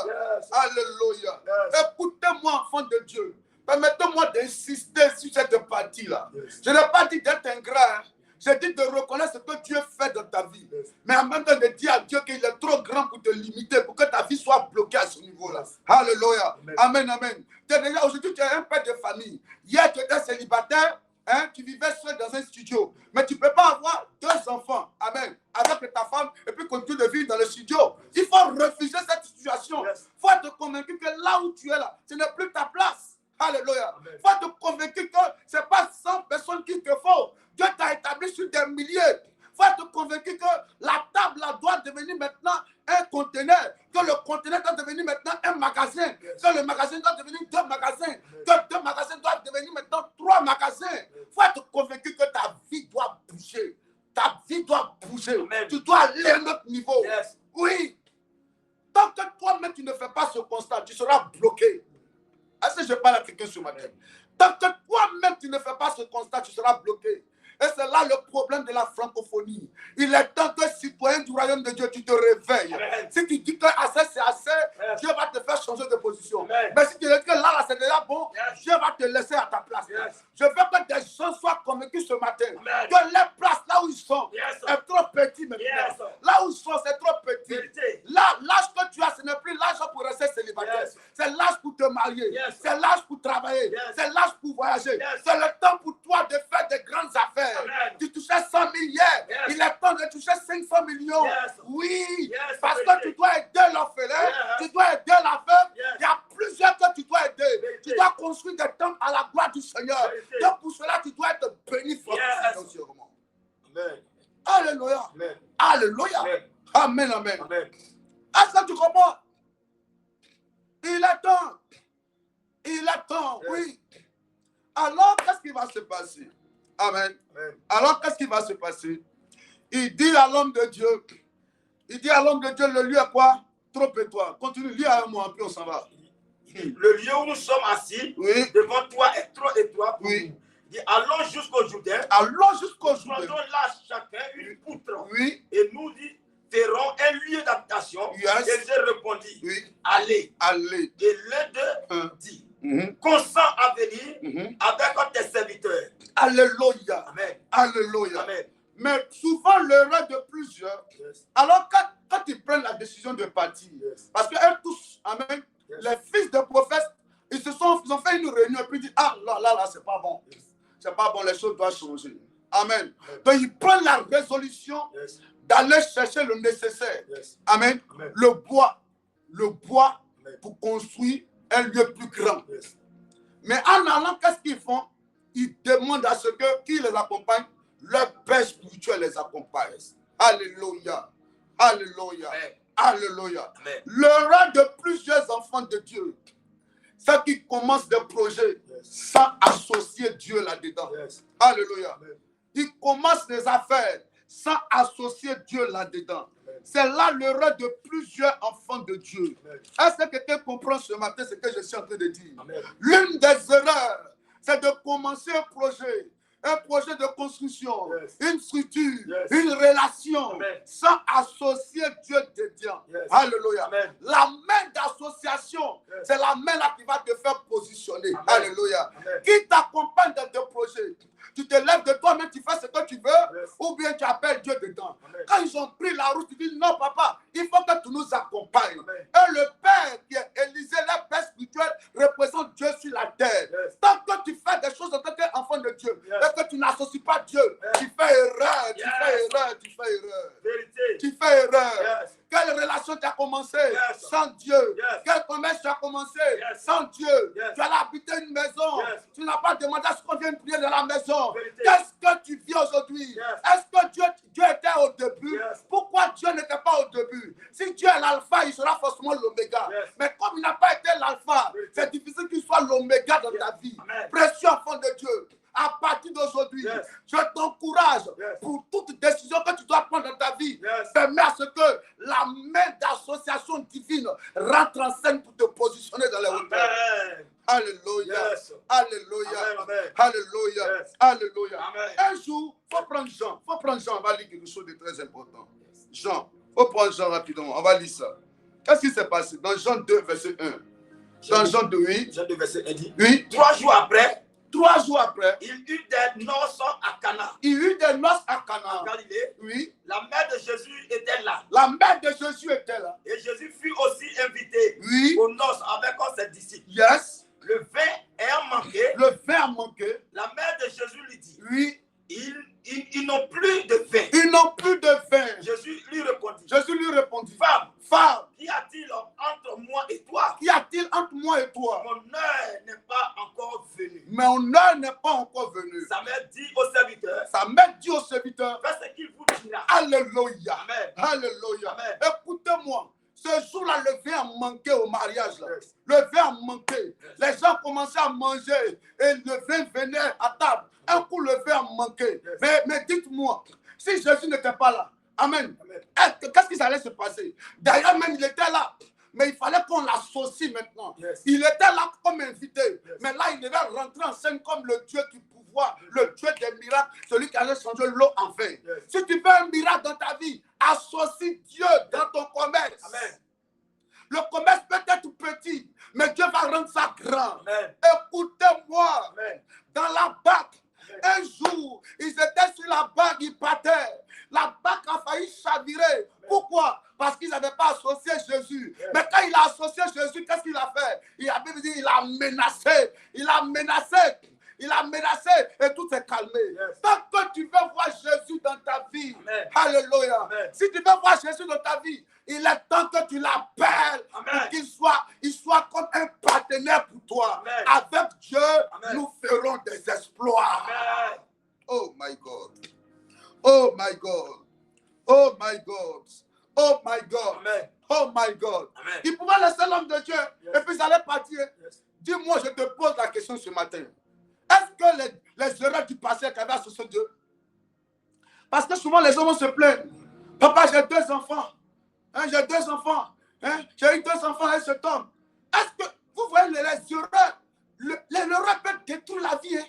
Alléluia. Écoutez-moi, enfant de Dieu. Permettez-moi d'insister sur cette partie-là. Je n'ai pas dit d'être ingrat. J'ai dit de reconnaître ce que Dieu fait dans ta vie. Mais en même temps de dire à Dieu qu'il est trop grand pour te limiter, pour que ta vie soit bloquée à ce niveau-là. Alléluia. Amen, amen. Aujourd'hui, tu es un père de famille. Hier, tu étais célibataire. Hein, tu vivais seul dans un studio. Mais tu ne peux pas avoir 2 enfants. Amen. Avec ta femme et puis continuer de vivre dans le studio. Il faut refuser cette situation. Il faut être convaincu que là où tu es là, ce n'est plus ta place. Alléluia. Il faut être convaincu que ce n'est pas 100 personnes qu'il te faut. Dieu t'a établi mis sur des milliers. Il faut être convaincu que la table là, doit devenir maintenant un conteneur, que le conteneur doit devenir maintenant un magasin, que le magasin doit devenir 2 magasins, que 2 magasins doivent devenir maintenant 3 magasins. Il faut être convaincu que ta vie doit bouger. Ta vie doit bouger. Amen. Tu dois aller à un autre niveau. Yes. Oui. Tant que toi-même tu ne fais pas ce constat, tu seras bloqué. Est-ce que je parle à quelqu'un ce matin? Tant que toi-même tu ne fais pas ce constat, tu seras bloqué. Et c'est là le problème de la francophonie. Il est temps que citoyen du royaume de Dieu, tu te réveilles. Amen. Si tu dis que assez c'est assez, Dieu va te faire changer de position. Amen. Mais si tu dis que là c'est déjà bon, Dieu va te laisser à ta place. Je veux que des gens soient convaincus ce matin. Amen. Que les places là où ils sont est trop petit maintenant. Yes. Là où ils sont, c'est trop petit. Vérité. Là, l'âge que tu as, ce n'est plus l'âge pour rester célibataire. Yes. C'est l'âge pour te marier. Yes. C'est l'âge pour travailler. Yes. C'est l'âge pour voyager. Yes. C'est le temps pour toi de faire des grandes affaires. Amen. Tu touchais 100 000 hier. Yes. Il est temps de toucher 500 millions. Yes. Oui. Yes. Parce Vérité. que tu dois aider l'orphelin. Yes. Tu dois aider la veuve. Yes. Il y a plusieurs que tu dois aider. Vérité. Tu dois construire des temples à la gloire du Seigneur. Vérité. Donc pour cela, tu dois être béni financièrement. Amen. Alléluia. Amen. Alléluia. Amen. Amen, amen. Amen. Est-ce que tu comprends? Il est temps. Il est temps, Yes. oui. Alors, qu'est-ce qui va se passer? Amen. Amen. Alors, qu'est-ce qui va se passer? Il dit à l'homme de Dieu, le lieu est quoi? Trop étroit. Continue, lis à un mot, puis on s'en va. Le lieu où nous sommes assis Oui. devant toi est trop étroit pour Oui. nous. Il dit, allons jusqu'au Jourdain. Allons jusqu'au jour. Prenons là chacun une poutre. Oui. Et nous ferons un lieu d'habitation. Yes. Et j'ai répondu, Oui. allez. Allez. Et l'un d'eux dit, Mhm. consent à venir Mhm. avec tes serviteurs. Alléluia. Amen. Alléluia. Amen. Mais souvent, l'erreur de plusieurs, Yes. alors quand ils prennent la décision de partir, Yes. parce qu'eux tous, amen, Yes. les fils de prophètes, ils ont fait une réunion et puis ils disent, ah là, c'est pas bon. Yes. C'est pas bon, les choses doivent changer. Amen. Donc ils prennent la résolution Yes. d'aller chercher le nécessaire. Yes. Amen. Amen. Le bois Amen. pour construire un lieu plus grand. Yes. Mais en allant, qu'est-ce qu'ils font? Ils demandent à ce que qui les accompagne, leur père spirituel les accompagne. Alléluia. Alléluia. Amen. Alléluia. Amen. L'erreur de plusieurs enfants de Dieu, c'est qu'ils commencent des projets Yes. sans associer Dieu là-dedans. Yes. Alléluia. Amen. Ils commencent des affaires sans associer Dieu là-dedans. Amen. C'est là l'erreur de plusieurs enfants de Dieu. Amen. Est-ce que quelqu'un comprend ce matin ce que je suis en train de dire? Amen. L'une des erreurs, c'est de commencer un projet de construction, Yes. une structure, Yes. une relation, Amen. sans associer Dieu dedans. Yes. Alléluia. Amen. La main d'association, Yes. c'est la main là qui va te faire positionner. Amen. Alléluia. Amen. Qui t'accompagne dans tes projets? Tu te lèves de toi-même, tu fais ce que tu veux, Yes. ou bien tu appelles Dieu dedans. Amen. Quand ils ont pris la route, tu dis non, papa, il faut que tu nous accompagnes. Amen. Et le Père qui est Élisée, le Père spirituel, représente Dieu sur la terre. Yes. Tant que tu fais des choses en tant qu'enfant de Dieu, Yes. et que tu n'associes pas Dieu, Yes. tu fais erreur, tu Yes. fais erreur, tu fais erreur. Vérité. Tu fais erreur. Yes. Quelle relation tu as commencé Yes. sans Dieu? Yes. Quel commerce tu as commencé Yes. sans Dieu? Yes. Tu allais habiter une maison. Yes. Tu n'as pas demandé à ce qu'on vienne prier dans la maison. Vérité. Qu'est-ce que tu vis aujourd'hui? Yes. Est-ce que Dieu était au début? Yes. Pourquoi Dieu n'était pas au début? Si Dieu est l'alpha, il sera forcément l'oméga. Yes. Mais comme il n'a pas été l'alpha, Vérité. c'est difficile qu'il soit l'oméga dans Yes. ta vie. Amen. Précieux enfant de Dieu, à partir d'aujourd'hui, Yes. je t'encourage Yes. pour toute décision que tu dois prendre dans ta vie. Yes. Permets à ce que la main d'association divine rentre en scène pour te positionner dans les hauteurs. Amen. Alléluia. Yes. Alléluia. Amen. Amen. Alléluia. Yes. Alléluia. Amen. Un jour, il faut prendre Jean. On va lire quelque chose de très important. Jean. Il faut prendre Jean rapidement. On va lire ça. Qu'est-ce qui s'est passé dans Jean 2, verset 1? Dans Jean 2, oui. Jean 2, verset 1 dit, Oui. 3 jours après, 3 jours après, il eut des noces à Cana, il y eut des noces à en Cana. Galilée. Oui. La mère de Jésus était là. La mère de Jésus était là. Et Jésus fut aussi invité Oui. aux noces avec ses disciples. Yes. Le vin ayant manqué, Le vin a manqué. la mère de Jésus lui dit, Oui. ils n'ont plus de vin. Ils n'ont plus de vin. Jésus lui répondit, Jésus lui répondit, femme, femme, qu'y a-t-il entre moi et toi? qu'y a-t-il entre moi et toi? Mon heure n'est pas encore venue. Mon heure n'est pas encore venue. Sa mère dit au serviteur, Sa Amen. Dis au serviteur. Fais ce qu'il vous dira. Alléluia. Amen. Alléluia. Amen. Écoutez-moi. Ce jour-là, le vin a manqué au mariage. Là. Yes. Le vin a manqué. Yes. Les gens commençaient à manger et le vin venait à table. Un coup, le vin a manqué. Yes. Mais dites-moi, si Jésus n'était pas là, Amen. Qu'est-ce qui allait se passer? D'ailleurs, même il était là. Mais il fallait qu'on l'associe maintenant. Yes. Il était là comme invité. Yes. Mais là, il devait rentrer en scène comme le Dieu du pouvoir, le Dieu des miracles, celui qui allait changer l'eau en vin. Yes. Si tu veux un miracle dans ta vie, associe Dieu dans ton commerce. Amen. Le commerce peut être petit, mais Dieu va rendre ça grand. Écoutez-moi, dans la barque, un jour, ils étaient sur la barque, ils battaient. La barque a failli chavirer. Pourquoi? Parce qu'ils n'avaient pas associé Jésus. Mais quand il a associé Jésus, qu'est-ce qu'il a fait? Il a menacé. Il a menacé. Il a menacé et tout s'est calmé. Yes. Tant que tu veux voir Jésus dans ta vie, Amen. Alléluia. Amen. Si tu veux voir Jésus dans ta vie, il est temps que tu l'appelles pour qu'il soit comme un partenaire pour toi. Amen. Avec Dieu, Amen. Nous ferons des exploits. Amen. Oh my God. Oh my God. Oh my God. Oh my God. Amen. Oh my God. Amen. Il pouvait laisser l'homme de Dieu et puis il allait partir. Yes. Dis-moi, je te pose la question ce matin. Est-ce que les erreurs du passé qu'avait associé Dieu? Parce que souvent les hommes se plaignent. Papa, j'ai 2 enfants. Hein, j'ai 2 enfants. Hein, j'ai eu 2 enfants et cet homme. Est-ce que vous voyez les erreurs? L'erreur peut détruire la vie. Hein?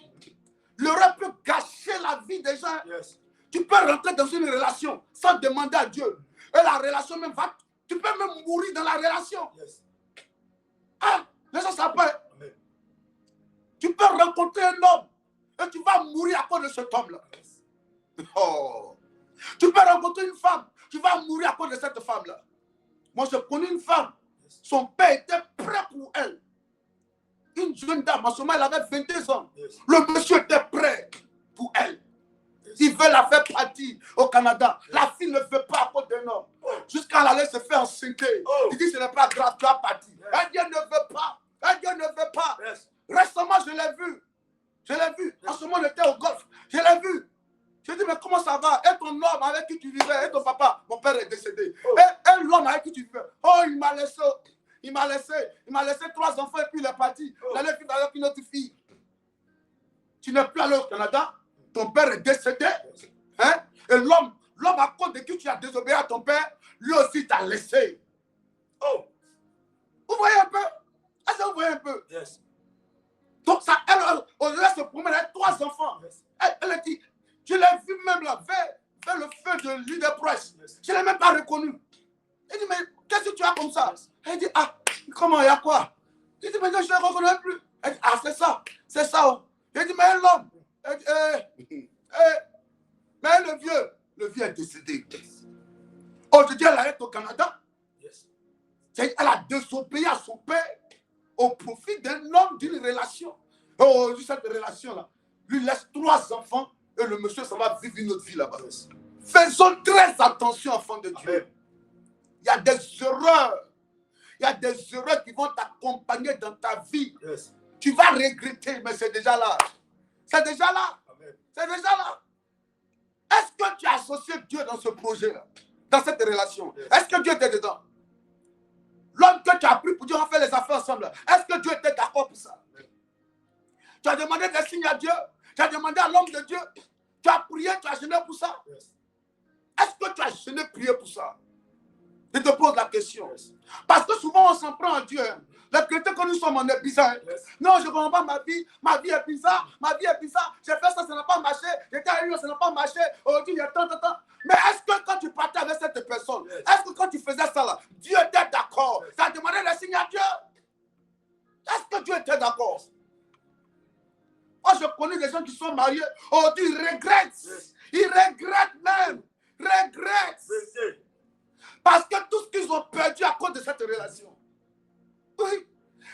L'erreur peut gâcher la vie des gens. Yes. Tu peux rentrer dans une relation sans demander à Dieu. Et la relation même va. Tu peux même mourir dans la relation. Yes. Ah, les gens savent pas. Tu peux rencontrer un homme et tu vas mourir à cause de cet homme-là. Oh. Tu peux rencontrer une femme, tu vas mourir à cause de cette femme-là. Moi, je connais une femme, son père était prêt pour elle. Une jeune dame, en ce moment, elle avait 22 ans. Le monsieur était prêt pour elle. Il veut la faire partir au Canada. La fille ne veut pas à cause d'un homme. Jusqu'à elle allait se faire enceintrer. Il dit, ce n'est pas grave, tu vas partir. Et Dieu ne veut pas. Et Dieu ne veut pas. Récemment, je l'ai vu. Je l'ai vu. En ce moment, on était au golf. Je l'ai vu. Je dis, mais comment ça va? Et ton homme avec qui tu vivais, et ton papa, mon père est décédé. Et l'homme avec qui tu vivais, oh, il m'a laissé. Il m'a laissé 3 enfants et puis il est parti. Il allait vivre avec une autre fille. Tu n'es plus allé au Canada. Ton père est décédé. Hein? Et l'homme à cause de qui tu as désobéi à ton père, lui aussi t'a laissé. Oh. Vous voyez un peu? Est-ce que vous voyez un peu? Yes. Donc, ça, elle se promène avec 3 enfants. Yes. Elle a dit, je l'ai vu même là, vers le feu de Leader Price. Yes. Je ne l'ai même pas reconnu. Elle dit, mais qu'est-ce que tu as comme ça? Yes. Elle dit, ah, comment, il y a quoi? Il dit, mais je ne le reconnais plus. Elle dit, ah, c'est ça. Oh. Elle dit, mais l'homme. Elle dit, mais le vieux est décédé. Aujourd'hui, elle est au Canada. Yes. Elle a désobéi à son père au profit d'un homme, d'une relation. Oh, cette relation-là, lui laisse 3 enfants et le monsieur, ça va vivre une autre vie là-bas. Yes. Faisons très attention, enfants de Dieu. Amen. Il y a des erreurs. Il y a des erreurs qui vont t'accompagner dans ta vie. Yes. Tu vas regretter, mais c'est déjà là. C'est déjà là. Amen. C'est déjà là. Est-ce que tu as associé Dieu dans ce projet-là, dans cette relation? Yes. Est-ce que Dieu était dedans? L'homme que tu as pris pour dire on fait les affaires ensemble, est-ce que Dieu était d'accord pour ça? Yes. Tu as demandé des signes à Dieu? Tu as demandé à l'homme de Dieu? Tu as prié, tu as jeûné pour ça? Yes. Est-ce que tu as jeûné, prié pour ça? Je te pose la question. Yes. Parce que souvent on s'en prend à Dieu. Les chrétiens que nous sommes, on est bizarre. Yes. Non, je ne comprends pas ma vie est bizarre, j'ai fait ça, ça n'a pas marché, j'étais à Lyon, ça n'a pas marché, aujourd'hui il y a tant. Mais est-ce que quand tu partais avec cette personne, yes. Est-ce que quand tu faisais ça là, Dieu était d'accord? Yes. Tu as demandé les signes à Dieu? Est-ce que Dieu était d'accord? Moi je connais des gens qui sont mariés, aujourd'hui ils regrettent. Yes. Ils regrettent même. Yes. Parce que tout ce qu'ils ont perdu à cause de cette relation. Oui.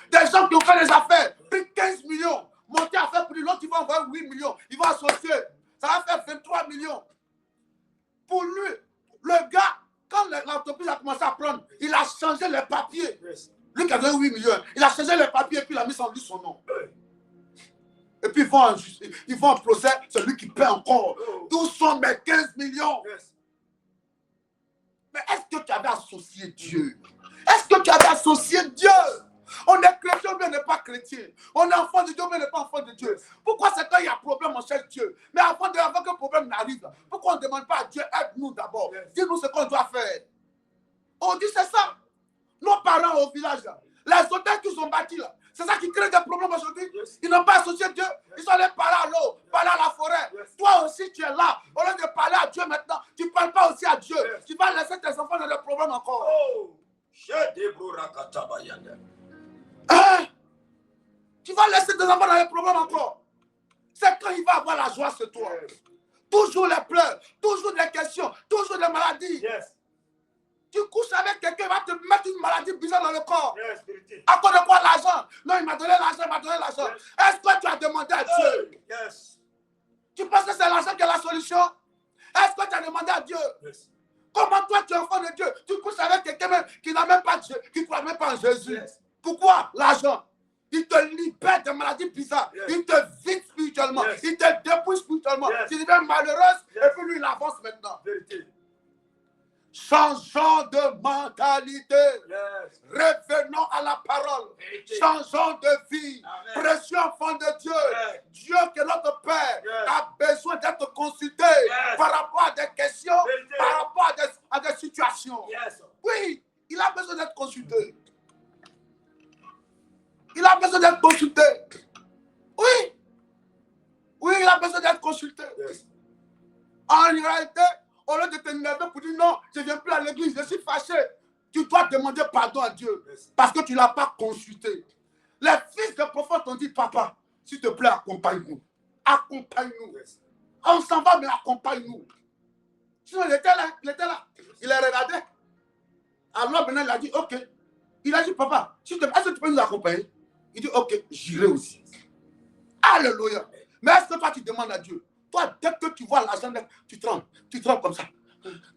Des gens qui ont fait des affaires, pris 15 millions, monté à faire plus, l'autre il va envoyer 8 millions, il va associer, ça va faire 23 millions. Pour lui, le gars, quand l'entreprise a commencé à prendre, il a changé les papiers. Yes. Lui qui avait 8 millions, il a changé les papiers et puis il a mis sur lui son nom. Et puis ils vont en procès, celui qui paie encore. D'où sont mes 15 millions? Mais est-ce que tu avais associé Dieu? Est-ce que tu avais associé Dieu? On est chrétien, mais on n'est pas chrétien. On est enfant de Dieu, mais on n'est pas enfant de Dieu. Pourquoi c'est quand il y a problème, on cherche Dieu? Mais avant que le problème n'arrive, pourquoi on ne demande pas à Dieu, aide-nous d'abord? Dis-nous ce qu'on doit faire. On dit c'est ça. Nos parents au village, là, les hôtels qu'ils ont bâtis, là, c'est ça qui crée des problèmes aujourd'hui. Ils n'ont pas associé Dieu. Ils sont allés parler à l'eau, parler à la forêt. Toi aussi, tu es là. Au lieu de parler à Dieu maintenant, tu ne parles pas aussi à Dieu. Tu vas laisser tes enfants dans des problèmes encore. Hein? Tu vas laisser tes enfants dans les problèmes encore. C'est quand il va avoir la joie sur toi. Toujours les pleurs, toujours des questions, toujours des maladies. Tu couches avec quelqu'un, il va te mettre une maladie bizarre dans le corps. À cause de quoi l'argent? Non, il m'a donné l'argent, il m'a donné l'argent. Est-ce que tu as demandé à Dieu? Tu penses que c'est l'argent qui est la solution? Est-ce que tu as demandé à Dieu? Comment toi tu es enfant de Dieu? Tu couches avec quelqu'un qui n'a même pas Dieu, qui ne croit même pas en Jésus. Pourquoi? L'argent. Il te libère de maladies bizarres. Il te vide spirituellement. Il te dépouille spirituellement. Tu deviens malheureuse et puis lui il avance maintenant. Changeons de mentalité. Revenons à la parole. Changeons de vie. Précieux enfant de Dieu. Dieu qui est notre Père a besoin d'être consulté par rapport à des questions, par rapport à des situations. Oui, il a besoin d'être consulté. Il a besoin d'être consulté. Oui. Oui, il a besoin d'être consulté. En réalité, au lieu de te lever pour dire non, je ne viens plus à l'église, je suis fâché, tu dois demander pardon à Dieu parce que tu ne l'as pas consulté. Les fils de prophètes ont dit, papa, s'il te plaît, accompagne-nous. Accompagne-nous. On s'en va, mais accompagne-nous. Sinon, il était là. Il a regardé. Alors maintenant, il a dit, ok. Il a dit, papa, est-ce que tu peux nous accompagner? Il dit, ok, j'irai aussi. Alléluia. Mais est-ce que toi, tu demandes à Dieu? Toi, dès que tu vois l'argent, tu trembles comme ça.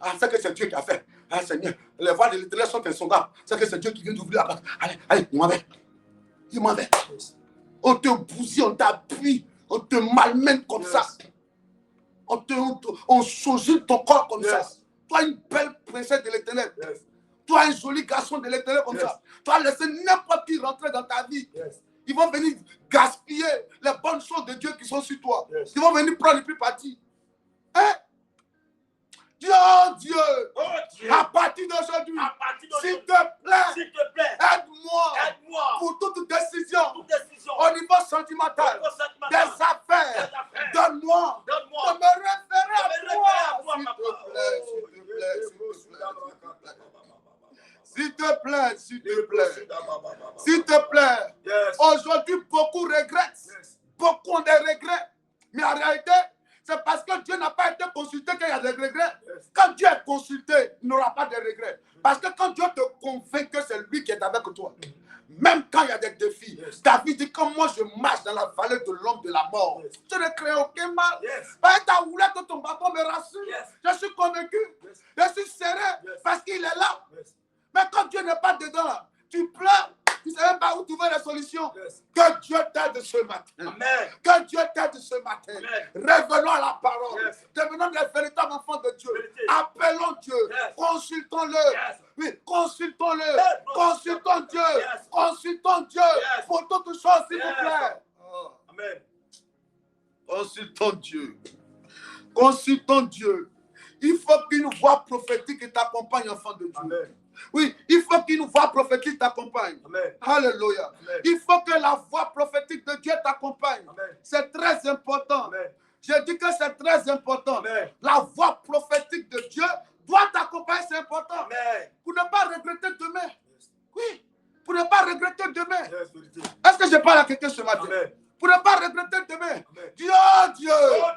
Ah, c'est que c'est Dieu qui a fait. Ah, Seigneur, les voies de l'éternel sont insondables. C'est que c'est Dieu qui vient d'ouvrir la porte. Allez, il m'en va. Il m'en va. On te bousille, on t'appuie, on te malmène comme ça. On chauffe ton corps comme ça. Toi, une belle princesse de l'éternel. Toi, un joli garçon de l'éternel comme ça. Toi, laisser n'importe qui rentrer dans ta vie. Ils vont venir gaspiller les bonnes choses de Dieu qui sont sur toi. Ils vont venir prendre le plus parti. Hein? Dieu, à partir d'aujourd'hui, s'il te plaît, aide-moi pour toute décision au niveau sentimental, des affaires. Donne-moi de me référer à toi. S'il te plaît. S'il te plaît. Aujourd'hui, beaucoup regrettent. Beaucoup ont des regrets. Mais en réalité, c'est parce que Dieu n'a pas été consulté qu'il y a des regrets. Quand Dieu est consulté, il n'aura pas de regrets. Parce que quand Dieu te convainc que c'est lui qui est avec toi, même quand il y a des défis, David dit, comme moi je marche dans la vallée de l'ombre de la mort, je ne crée aucun mal. Parce que tu as voulu que ton bâton me rassure. Je suis convaincu. Je suis serein parce qu'il est là. Mais quand Dieu n'est pas dedans, tu pleures, tu ne sais même pas où trouver la solution. Que Dieu t'aide ce matin. Amen. Que Dieu t'aide ce matin. Amen. Revenons à la parole. Devenons des véritables enfants de Dieu. Appelons Dieu. Consultons-le. Oui, consultons-le. Consultons Dieu. Consultons Dieu pour toutes choses, s'il vous plaît. Amen. Consultons Dieu. Consultons Dieu. Il faut qu'une voix prophétique t'accompagne, enfant de Dieu. Amen. Oui, il faut qu'une voix prophétique t'accompagne. Alléluia. Amen. Il faut que la voix prophétique de Dieu t'accompagne. C'est très important. Amen. Je dis que c'est très important. Amen. La voix prophétique de Dieu doit t'accompagner, c'est important. Amen. Pour ne pas regretter demain. Oui, pour ne pas regretter demain. Est-ce que je parle à quelqu'un ce matin? Amen. Pour ne pas regretter demain. Dieu,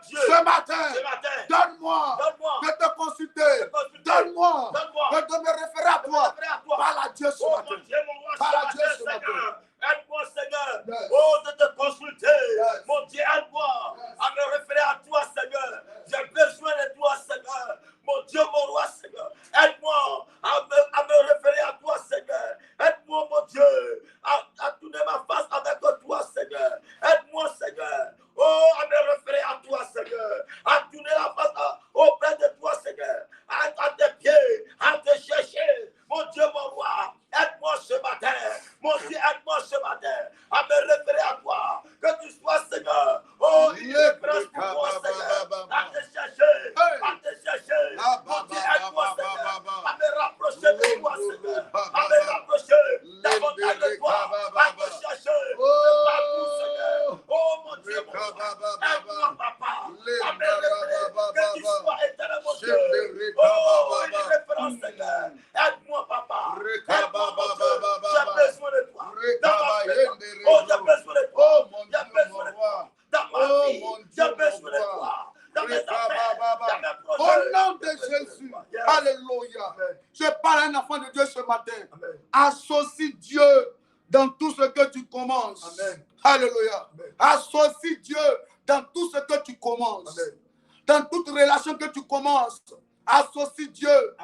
ce matin, donne-moi de te consulter. Donne-moi de me référer à toi. Parle à Dieu ce matin. Parle à Dieu ce matin. Aide-moi, Seigneur. Oh, de te consulter. Mon Dieu, aide-moi à me référer à toi, Seigneur. J'ai besoin de toi, Seigneur. Mon Dieu, mon roi, Seigneur. Aide-moi à me référer à toi, Seigneur. Aide-moi, mon Dieu, à tourner ma face avec toi, Seigneur. Aide-moi, Seigneur. Au nom de Jésus. Alléluia. Je parle à un enfant de Dieu ce matin. Associe Dieu dans tout ce que tu commences. Alléluia. Associe Dieu dans tout ce que tu commences. Dans toute relation que tu commences. Associe Dieu.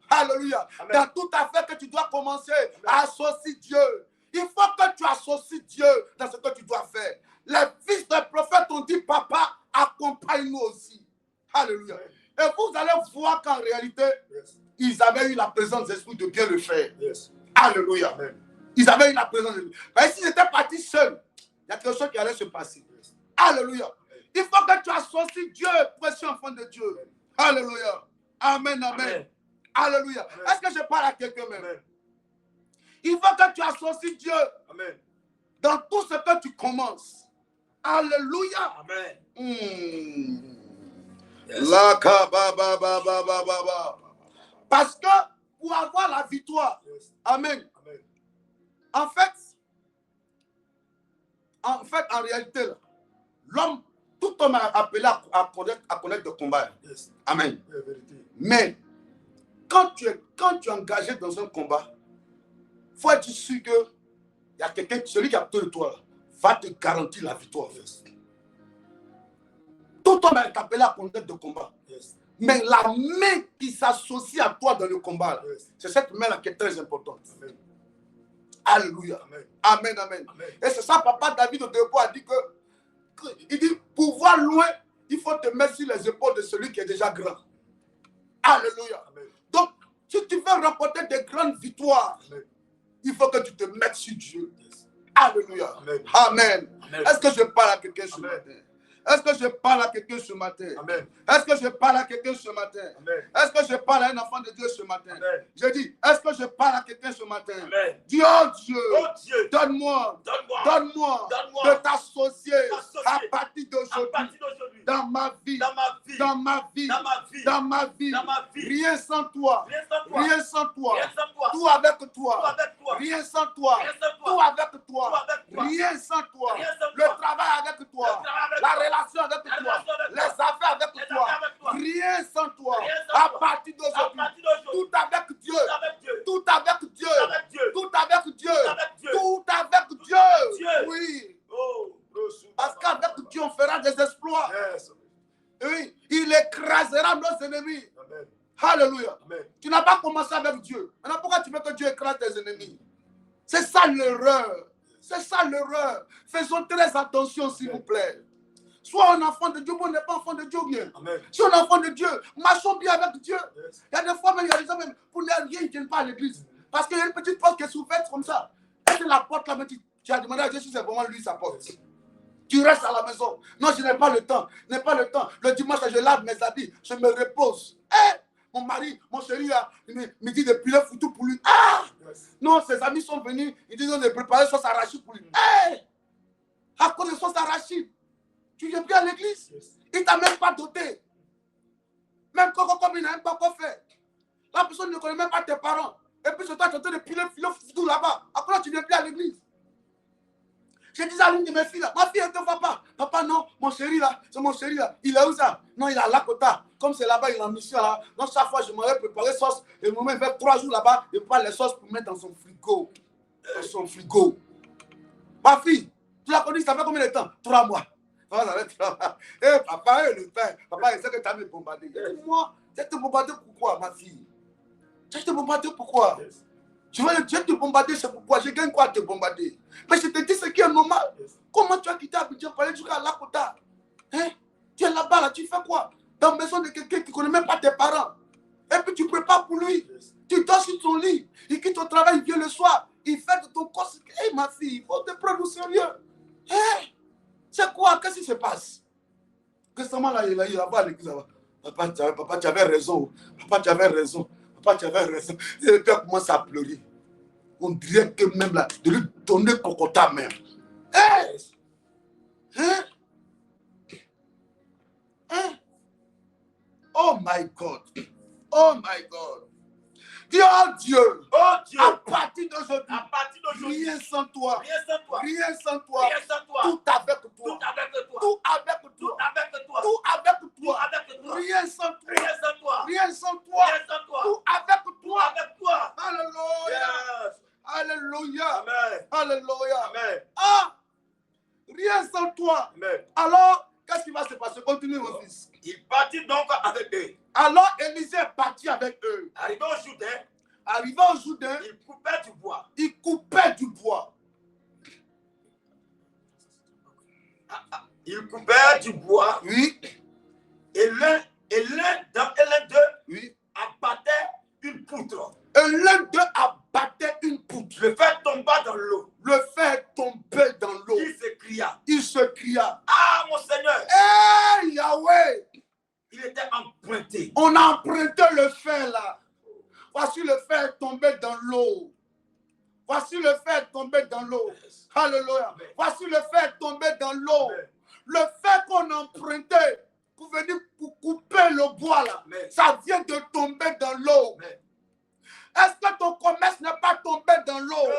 Alléluia. Dans toute affaire que tu dois commencer. Associe Dieu. Il faut que tu associes Dieu dans ce que tu dois faire. Les fils des prophètes ont dit, papa, accompagne-nous aussi. Alléluia. Et vous allez voir qu'en réalité, ils avaient eu la présence d'esprit de bien le faire. Alléluia. Ils avaient eu la présence de Dieu. Mais s'ils étaient partis seuls, il y a quelque chose qui allait se passer. Alléluia. Il faut que tu associes Dieu, précieux enfant de Dieu. Alléluia. Amen, amen. Alléluia. Est-ce que je parle à quelqu'un même? Il faut que tu associes Dieu dans tout ce que tu commences. Alléluia. Amen. Parce que pour avoir la victoire, amen. En fait, en réalité, l'homme, tout homme est appelé à connaître le combat. Amen. Mais quand tu es engagé dans un combat, il faut être sûr que y a quelqu'un, celui qui a peur de toi, va te garantir la victoire. Tout homme est appelé à connaître le combat. Mais la main qui s'associe à toi dans le combat, c'est cette main-là qui est très importante. Alléluia. Amen, amen. Et c'est ça, papa David au début a dit que il dit, pour voir loin, il faut te mettre sur les épaules de celui qui est déjà grand. Alléluia. Donc, si tu veux remporter des grandes victoires, il faut que tu te mettes sur Dieu. Alléluia. Amen. Est-ce que je parle à quelqu'un ce matin? Est-ce que je parle à quelqu'un ce matin? Est-ce que je parle à quelqu'un ce matin? Est-ce que je parle à un enfant de Dieu ce matin? Je dis, est-ce que je parle à quelqu'un ce matin? Dis, oh Dieu, donne-moi de t'associer à partir d'aujourd'hui dans ma vie, dans ma vie. Rien sans toi, rien sans toi, tout avec toi, rien sans toi, tout avec toi, rien sans toi, le travail avec toi, la relation avec toi, les affaires avec toi, rien sans toi, à partir d'aujourd'hui, tout avec Dieu, tout avec Dieu, tout avec Dieu, tout avec Dieu, oui. Parce qu'avec Dieu, on fera des exploits. Oui, il écrasera nos ennemis. Alléluia. Tu n'as pas commencé avec Dieu. Maintenant, pourquoi tu veux que Dieu écrase tes ennemis? C'est ça l'erreur. C'est ça l'erreur. Faisons très attention, s'il vous plaît. Soit un enfant de Dieu, ou on n'est pas enfant de Dieu bien. Si on est enfant de Dieu, marchons bien avec Dieu. Il y a des fois, même, il y a des gens, même, pour ne rien, ils ne viennent pas à l'église. Parce qu'il y a une petite porte qui est ouverte comme ça. Et c'est la porte là, mais tu as demandé à Dieu si c'est vraiment lui sa porte. Tu restes à la maison. Non, je n'ai pas le temps. Je n'ai pas le temps. Le dimanche, je lave mes habits. Je me repose. Mon mari, mon chéri, là, il me dit de piler foutu pour lui. Non, ses amis sont venus. Ils disent de préparer sauce arachide pour lui. À cause de sauce arachide, tu viens plus à l'église. Il ne t'a même pas doté. Même comme il n'a même pas quoi faire. La personne ne connaît même pas tes parents. Et puis, c'est toi qui es en train de piler foutu là-bas. Après, tu ne viens plus à l'église. J'ai dit à l'une de mes filles là, ma fille, elle ne te voit pas. Papa, non, mon chéri là, c'est mon chéri là. Il est où ça? Non, il est à Lakota. Comme c'est là-bas, il est en mission là. Donc, chaque fois, je m'aurais préparé sauce. Et le moment, il fait 3 jours là-bas, il prend les sauces pour mettre dans son frigo. Dans son frigo. Ma fille, tu l'as connue, ça fait combien de temps? 3 mois. Eh, papa, le père. Papa, il sait que tu as me bombardé. Moi, tu as te bombardé pourquoi, ma fille? Tu as te bombardé pourquoi? Je vais te bombarder, c'est pourquoi je gagne quoi à te bombarder. Mais je te dis ce qui est normal. Comment tu as quitté Abidjan pour aller jusqu'à Lakota? Tu es là-bas, là, tu fais quoi? Dans la maison de quelqu'un qui ne connaît même pas tes parents. Et puis tu prépares pour lui. Tu dors sur ton lit. Il quitte ton travail, il vient le soir. Il fait de ton corps. Hé, ma fille, il faut te prendre au sérieux. C'est quoi? Qu'est-ce qui se passe? Récemment, là, il a pas à l'église. Papa, tu avais raison. Papa, tu avais raison. Papa, tu avais raison. Et le père commence à pleurer. On dirait que même là, de lui donner cocota même. Oh my God. Oh my God. Dis, oh Dieu, à partir d'aujourd'hui, rien sans toi, rien sans toi, tout avec toi, tout avec toi, tout avec toi, rien sans toi, Alors Élisée est parti avec eux. Arrivé au Jourdain, il coupait du bois. Il coupait du bois. Il coupait du bois. Oui. Et l'un d'eux Oui. abattait une poutre. Et l'un d'eux abattait une poutre. Le fait tomba dans l'eau. Le fait tomber dans l'eau. Il se cria. Ah, mon Seigneur. Hey, Yahweh. Il était emprunté. On a emprunté le fer là. Voici le fer tombé dans l'eau. Voici le fer tombé dans l'eau. Alléluia. Voici le fer tombé dans l'eau. Le fer qu'on a emprunté pour venir pour couper le bois là, ça vient de tomber dans l'eau. Est-ce que ton commerce n'est pas tombé dans l'eau?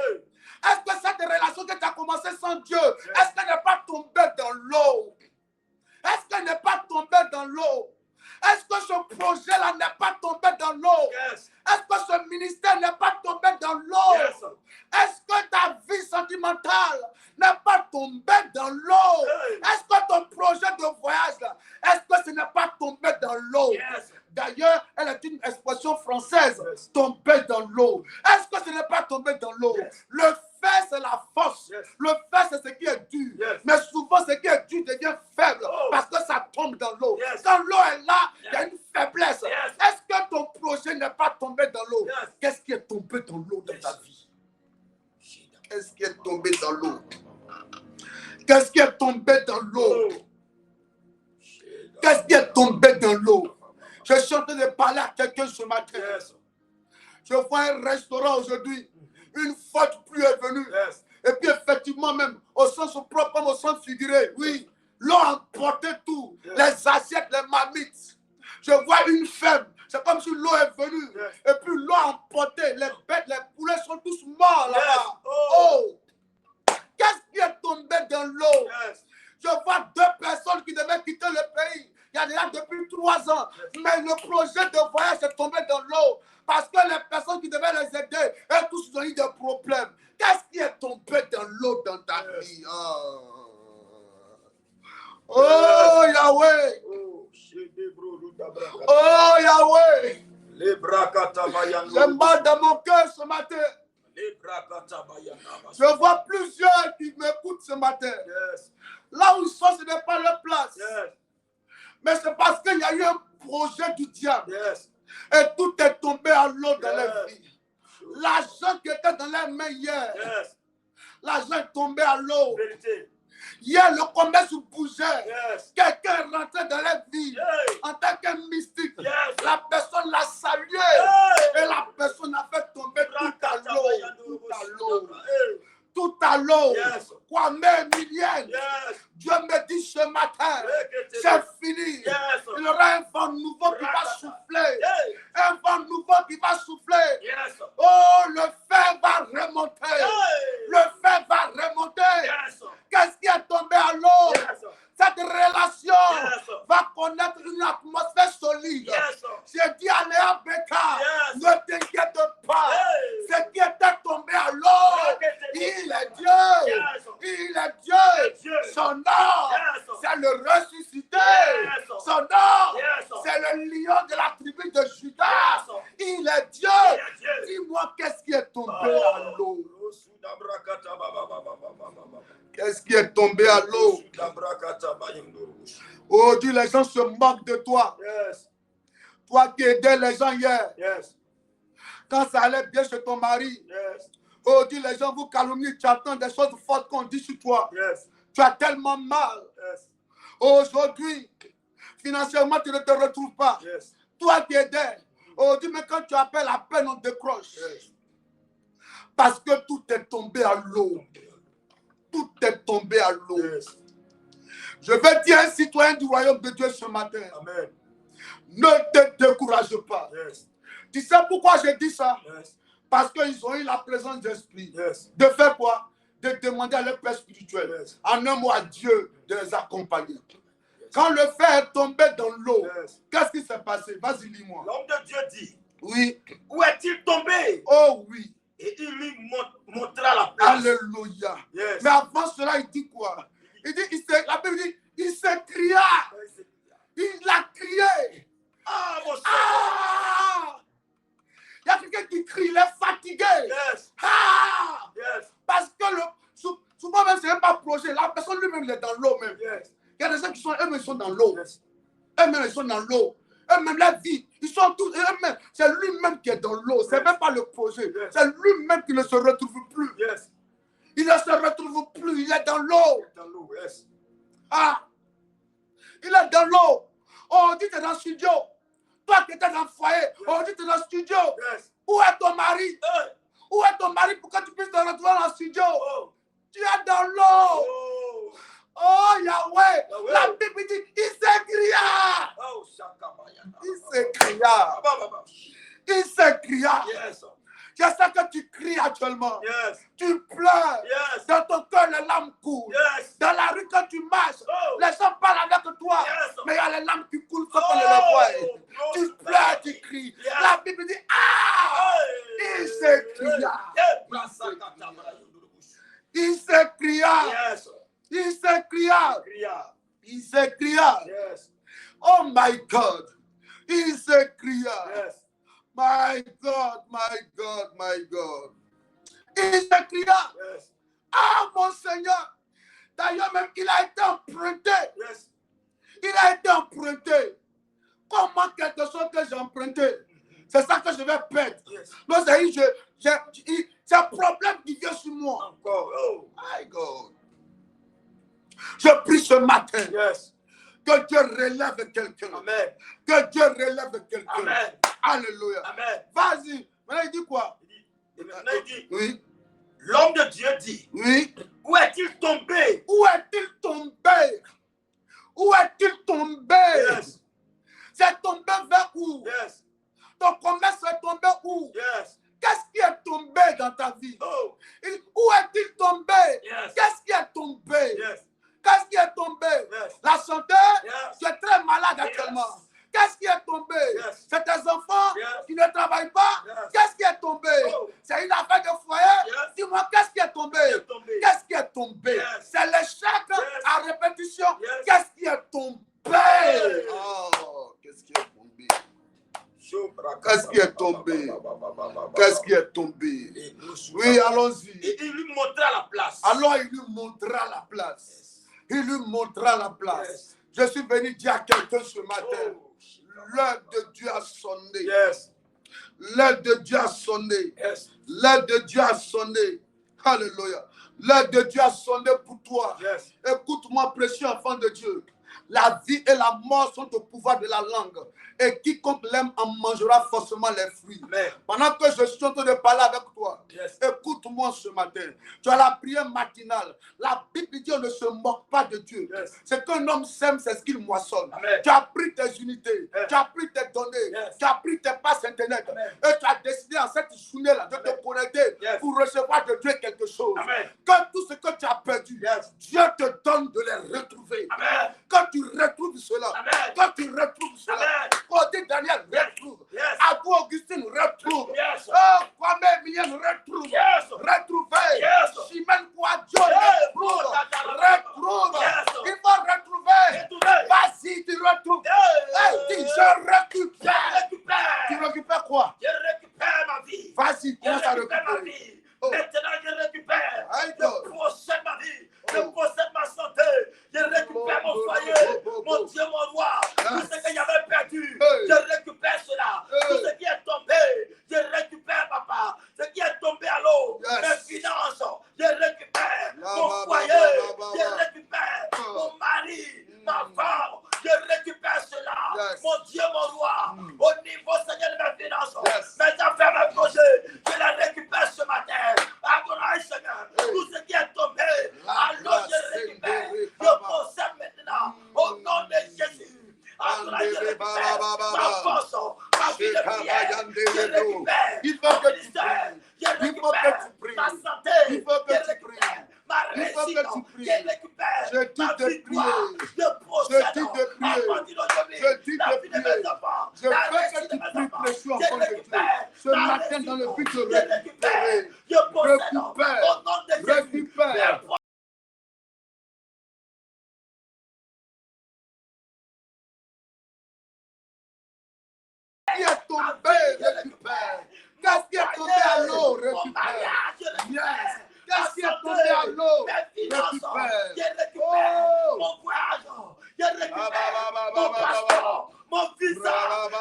Est-ce que cette relation que tu as commencée sans Dieu, est-ce qu'elle n'est pas tombée dans l'eau? Est-ce qu'elle n'est pas tombée dans l'eau? Est-ce que ce projet-là n'est pas tombé dans l'eau? Est-ce que ce ministère n'est pas tombé dans l'eau? Est-ce que ta vie sentimentale n'est pas tombée dans l'eau? Est-ce que ton projet de voyage, est-ce que ce n'est pas tombé dans l'eau? D'ailleurs, elle est une expression française, tomber dans l'eau. Est-ce que ce n'est pas tombé dans l'eau? Le fer, c'est la force. Le fer, c'est ce qui est dur. Mais souvent, ce qui est dur devient faible parce que ça tombe dans l'eau. Quand l'eau est là, il y a une faiblesse. Est-ce que ton projet n'est pas tombé dans l'eau? Qu'est-ce qui est tombé dans l'eau dans ta vie? Qu'est-ce qui est tombé dans l'eau? Qu'est-ce qui est tombé dans l'eau? Qu'est-ce qui est tombé dans l'eau? Je suis en train de parler à quelqu'un ce matin. Je vois un restaurant aujourd'hui. Une faute pluie est venue. Et puis effectivement même, au sens propre comme au sens figuré, oui, l'eau a emporté tout. Les assiettes, les marmites. Je vois une femme. C'est comme si l'eau est venue. Et puis l'eau a emporté. Les bêtes, les poulets sont tous morts là-bas. Oh! Qu'est-ce qui est tombé dans l'eau? Je vois deux personnes qui devaient quitter le pays. Il y a déjà depuis 3 ans. Mais le projet de voyage est tombé dans l'eau. Parce que les personnes qui devaient les aider, elles tous ont eu des problèmes. Qu'est-ce qui est tombé dans l'eau dans ta vie? Oh Yahweh! Oh Yahweh! J'ai mal dans mon cœur ce matin. Je vois plusieurs qui m'écoutent ce matin. Là où ils sont, ce n'est pas leur place. Mais c'est parce qu'il y a eu un projet du diable. Et tout est tombé à l'eau dans leur vie. L'argent qui était dans leurs mains hier, l'argent est tombé à l'eau. Hier, le commerce bougeait. Quelqu'un rentrait dans leur vie en tant que mystique. La personne l'a salué. Et la personne a fait tomber tout à l'eau. Tout à l'eau. Tout à l'eau. Quoi, mais millienne. Dieu me dit ce matin, c'est fini. Il y aura un vent nouveau qui va souffler. Un vent nouveau qui va souffler. Oh, le fer va remonter. Le fer va remonter. Qu'est-ce qui est tombé à l'eau? Cette relation va connaître une atmosphère solide. J'ai dit à Léa Becca, ne t'inquiète pas. Ce qui était tombé à l'eau, il est Dieu. Il est Dieu. Son nom, c'est le ressuscité. Son nom, c'est le lion de la tribu de Judas. Il est Dieu. Dis-moi, qu'est-ce qui est tombé à l'eau? Qu'est-ce qui est tombé à l'eau? Aujourd'hui, les gens se moquent de toi. Toi qui aidais les gens hier. Quand ça allait bien chez ton mari. Aujourd'hui, les gens vous calomnient. Tu attends des choses fortes qu'on dit sur toi. Tu as tellement mal. Aujourd'hui, financièrement, tu ne te retrouves pas. Toi qui aidais. Aujourd'hui, mais quand tu appelles à peine, on décroche. Parce que tout est tombé à l'eau. Tout est tombé à l'eau. Je veux dire à un citoyen du royaume de Dieu ce matin. Amen. Ne te décourage pas. Tu sais pourquoi je dis ça? Parce qu'ils ont eu la présence d'esprit. De faire quoi? De demander à leur père spirituel, en un mot à Dieu, de les accompagner. Quand le fer est tombé dans l'eau, qu'est-ce qui s'est passé? Vas-y, lis-moi. L'homme de Dieu dit, oui. Où est-il tombé? Oh oui. Et il lui montra la place. Alléluia. Mais avant cela, il dit quoi? Il dit, la Bible dit, il s'écria. Il a crié. crie, il est fatigué. Yes. Ah! Yes. Parce que souvent même, ce n'est pas projet. La personne lui-même, il est dans l'eau même. Yes. Il y a des gens qui sont, eux-mêmes, ils sont dans l'eau. Yes. Eux-mêmes, ils sont dans l'eau. Eux-mêmes, la vie, ils sont tous, eux-mêmes, c'est lui-même qui est dans l'eau. C'est même pas le projet. Yes. C'est lui-même qui ne se retrouve plus. Yes. Il ne se retrouve plus. Il est dans l'eau. Dans l'eau. Yes. Ah! Il est dans l'eau. Oh, on dit que tu es dans le studio. Toi qui étais dans le foyer, on dit que tu es dans le studio. Yes. Où est ton mari? Hey. Où est ton mari pour que tu puisses te retrouver dans le studio? Oh. Tu es dans l'eau. Oh. Oh, Yahweh. Yahweh. La Bible dit, il s'écria. Oh, Shakabayana. Il s'écria. Il s'écria. Yes. Je sais que tu cries actuellement. Yes. Tu pleures. Yes. Dans ton cœur, les larmes coulent. Yes. Dans la rue, quand tu marches, Oh. les gens parlent avec toi. Yes. Mais il y a les larmes qui coulent quand on Oh. les voit. Oh. Tu pleures, tu cries. Yes. La Bible dit, ah! Il s'écria. Il s'écria. Yes. Il s'écria. Cria. Il s'écria. Yes. Oh my God. Il s'écria. Yes. My God, my God, my God. Il s'écria. Yes. Ah, mon Seigneur. D'ailleurs, même, il a été emprunté. Yes. Il a été emprunté. Comment quelque chose que j'ai emprunté? C'est ça que je vais perdre. Yes. Non, c'est un problème qui vient sur moi. Encore. Oh. My God. Je prie ce matin. Yes. Que Dieu relève quelqu'un. Amen. Que Dieu relève quelqu'un. Amen. Alléluia. Amen. Vas-y. Maintenant, il dit quoi? Et maintenant, il dit, Oui. l'homme de Dieu dit, Oui. où est-il tombé? Où est-il tombé? Où est-il tombé? Yes. C'est tombé vers où? Yes. Ton commerce est tombé où? Yes. Qu'est-ce qui est tombé dans ta vie? Oh. Où est-il tombé? Yes. Qu'est-ce qui est tombé? Yes. Qu'est-ce qui est tombé? Yes. La santé? Yes. Tu es très malade actuellement. Yes. Qu'est-ce qui est tombé? Yes. C'est tes enfants Yes. qui ne travaillent pas? Yes. Qu'est-ce qui est tombé? Oh. C'est une affaire de foyer? Yes. Dis-moi, qu'est-ce qui est tombé? Qu'est-ce qui est tombé? Qu'est-ce qui est tombé? Yes. C'est l'échec Yes. à répétition. Yes. Qu'est-ce qui est tombé? Yes. Oh, qu'est-ce qui est tombé? Qu'est-ce qui est tombé? Qu'est-ce qui est tombé? Oui, allons-y. Il lui montra la place. Alors il lui montra la place. Il lui montra la place. Je suis venu dire à quelqu'un ce matin, Oh. l'heure de Dieu a sonné. Yes. L'heure de Dieu a sonné. Yes. L'heure de Dieu a sonné. Alléluia. L'heure de Dieu a sonné pour toi. Yes. Écoute-moi, précieux enfant de Dieu. La vie et la mort sont au pouvoir de la langue. Et quiconque l'aime en mangera forcément les fruits. Amen. Pendant que je suis en train de parler avec toi, Yes. écoute-moi ce matin. Tu as la prière matinale. La Bible dit on ne se moque pas de Dieu. Yes. C'est qu'un homme sème, c'est ce qu'il moissonne. Amen. Tu as pris tes unités, Yes. tu as pris tes données, Yes. tu as pris tes passes internet. Amen. Et tu as décidé en cette journée-là de te connecter Yes. pour recevoir de Dieu quelque chose. Amen. Que tout ce que tu as perdu, Yes. Dieu te donne de les retrouver. Amen. Quand tu retrouves cela, Amen. quand tu retrouves cela, Amen. Côté Daniel retrouve, Yes. Abou Augustine retrouve, Yes. oh, Kwame Emilienne retrouve, Yes. retrouver, Yes. Chimène Kouadio Yes. retrouve, retrouve, Yes. il faut retrouver, Retrouver. vas-y, tu retrouves, hey, dis, je récupère, tu récupères quoi? Je récupère ma vie. Vas-y, Je commence à récupère ma récupérer. vie. Oh. Maintenant, je récupère. Aïe, Je God. possède ma vie. Je Oh. possède ma santé. Je récupère mon foyer. Mon Dieu, mon roi. Tout ce que j'avais perdu, Hey. je récupère cela. Hey. Tout ce qui est tombé, je récupère, papa. Ce qui est tombé à l'eau, Yes. mes finances, je récupère. La, Mon ba, ba, foyer, ba, ba, je ba. récupère. Oh. Mon mari, ma femme, je récupère cela. Yes. Mon Dieu, mon roi. Mm. Au niveau, Seigneur, de mes finances, Yes. mes affaires, mes projets, je les récupère ce matin. Adonai, Seigneur, Hey. tout ce qui est tombé, La, alors je la, récupère. sendere, Je baba. possède maintenant, au nom de Jésus. Adonai, je Andere, récupère baba, baba. ma force, ma vie de prière. Je récupère Il faut mon que tu ministère. Je pries. Il faut que récupère tu pries. ma santé. Il faut que Je tu récupère pries. ma Il faut que réussite. tu pries. Je récupère Je dis ma de victoire. prier. Je possède Je dis de prier. à partir d'aujourd'hui Je dis la de vie de prier. mes enfants. Je la veux que réussite tu de mes pries, enfants. précieux Je enfant de Dieu. récupère Ce la matin, dans le but de réussite. Je récupère. Je possède Récupère. au nom de Jésus. Récupère. Qui est tombé, récupère. Qu'est-ce qui est tombé, récupère. mariage, je récupère. Yes. Qu'est-ce qui est tombé à l'eau? Mes finances, Récupère. je récupère. Oh. Mon voyage, je récupère. Mon passeport, mon visa,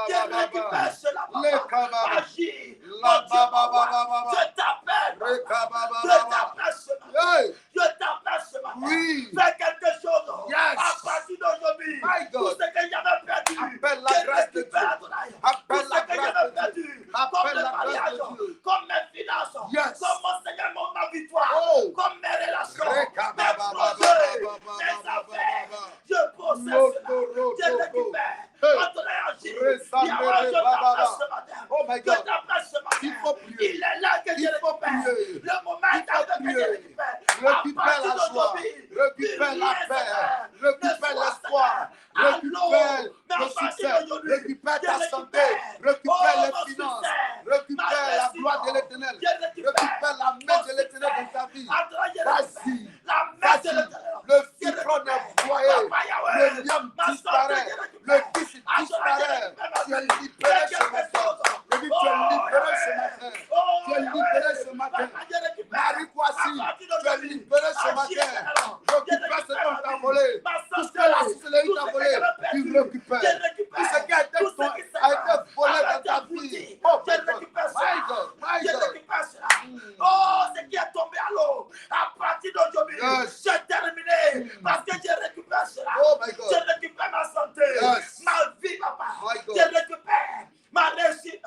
je récupère cela. Agis. Mon Dieu, je t'appelle. Je t'appelle ce matin. Je t'appelle ce matin. Oui. Fais quelque chose. Yes. À partir d'aujourd'hui, My tout God. ce que j'avais perdu, Appelle la je grâce de récupère. Dieu. Tout Appelle ce la que grâce j'avais de perdu, Dieu. comme Appelle le la grâce mariage, de Dieu. comme mes finances, Yes. comme mon Seigneur, ma victoire, Oh. comme mes relations, mes Rekababa, projets, baba, mes baba, affaires. baba. Je possède Loto, cela. loto, Je loto. récupère. Hey. Quand on a agi, Ressemble je baba. t'appelle ce matin. Oh my Je God. t'appelle ce Il matin. faut prier. Il est là que je Il faut récupère. prier. Le moment est Il faut arrivé que prier. je récupère. Récupère À partir la joie. d'aujourd'hui, Récupère plus la rien, paix. Seigneur, Récupère ne soit, l'espoir. Seigneur, Récupère à l'eau. Mais à le partir succès. d'aujourd'hui, Récupère je ta récupère. santé. Récupère Oh, les mon finances. succès. Récupère Ma la destinée. gloire de l'éternel. Je Récupère la main de l'éternel dans ta vie. Vas-y. La main de Vas-y. l'éternel. Le Je citron récupère. est broyé. Papa Yahweh. Le liam Ma santé, disparaît. je Le récupère. fils Adonai, je disparaît. récupère ma Tu es vie. libéré Fais ce quelque matin. chose. Je dis, tu es Oh, libéré ce Yahweh. matin. Oh, Tu es libéré Yahweh. ce matin. Papa, je récupère. Marie-Kwasi, À partir tu es d'aujourd'hui, libéré ce agis, matin. Seigneur. Récupère ce qu'on t'a volé. Ma Tout ce santé, que la sorcellerie tout t'a ce que volé, j'avais tu perdu, récupères. je récupère. Tout ce qui a été Tout ce qui, volé Seigneur, dans ta abouti, vie. Oh je my God, récupère my cela. God, my Je God. récupère cela. Oh, ce qui est tombé à l'eau, à partir d'aujourd'hui, Yes. j'ai terminé parce que je récupère cela. Oh my God. Je récupère ma santé, Yes. ma vie, papa. My God. Je récupère ma réussite,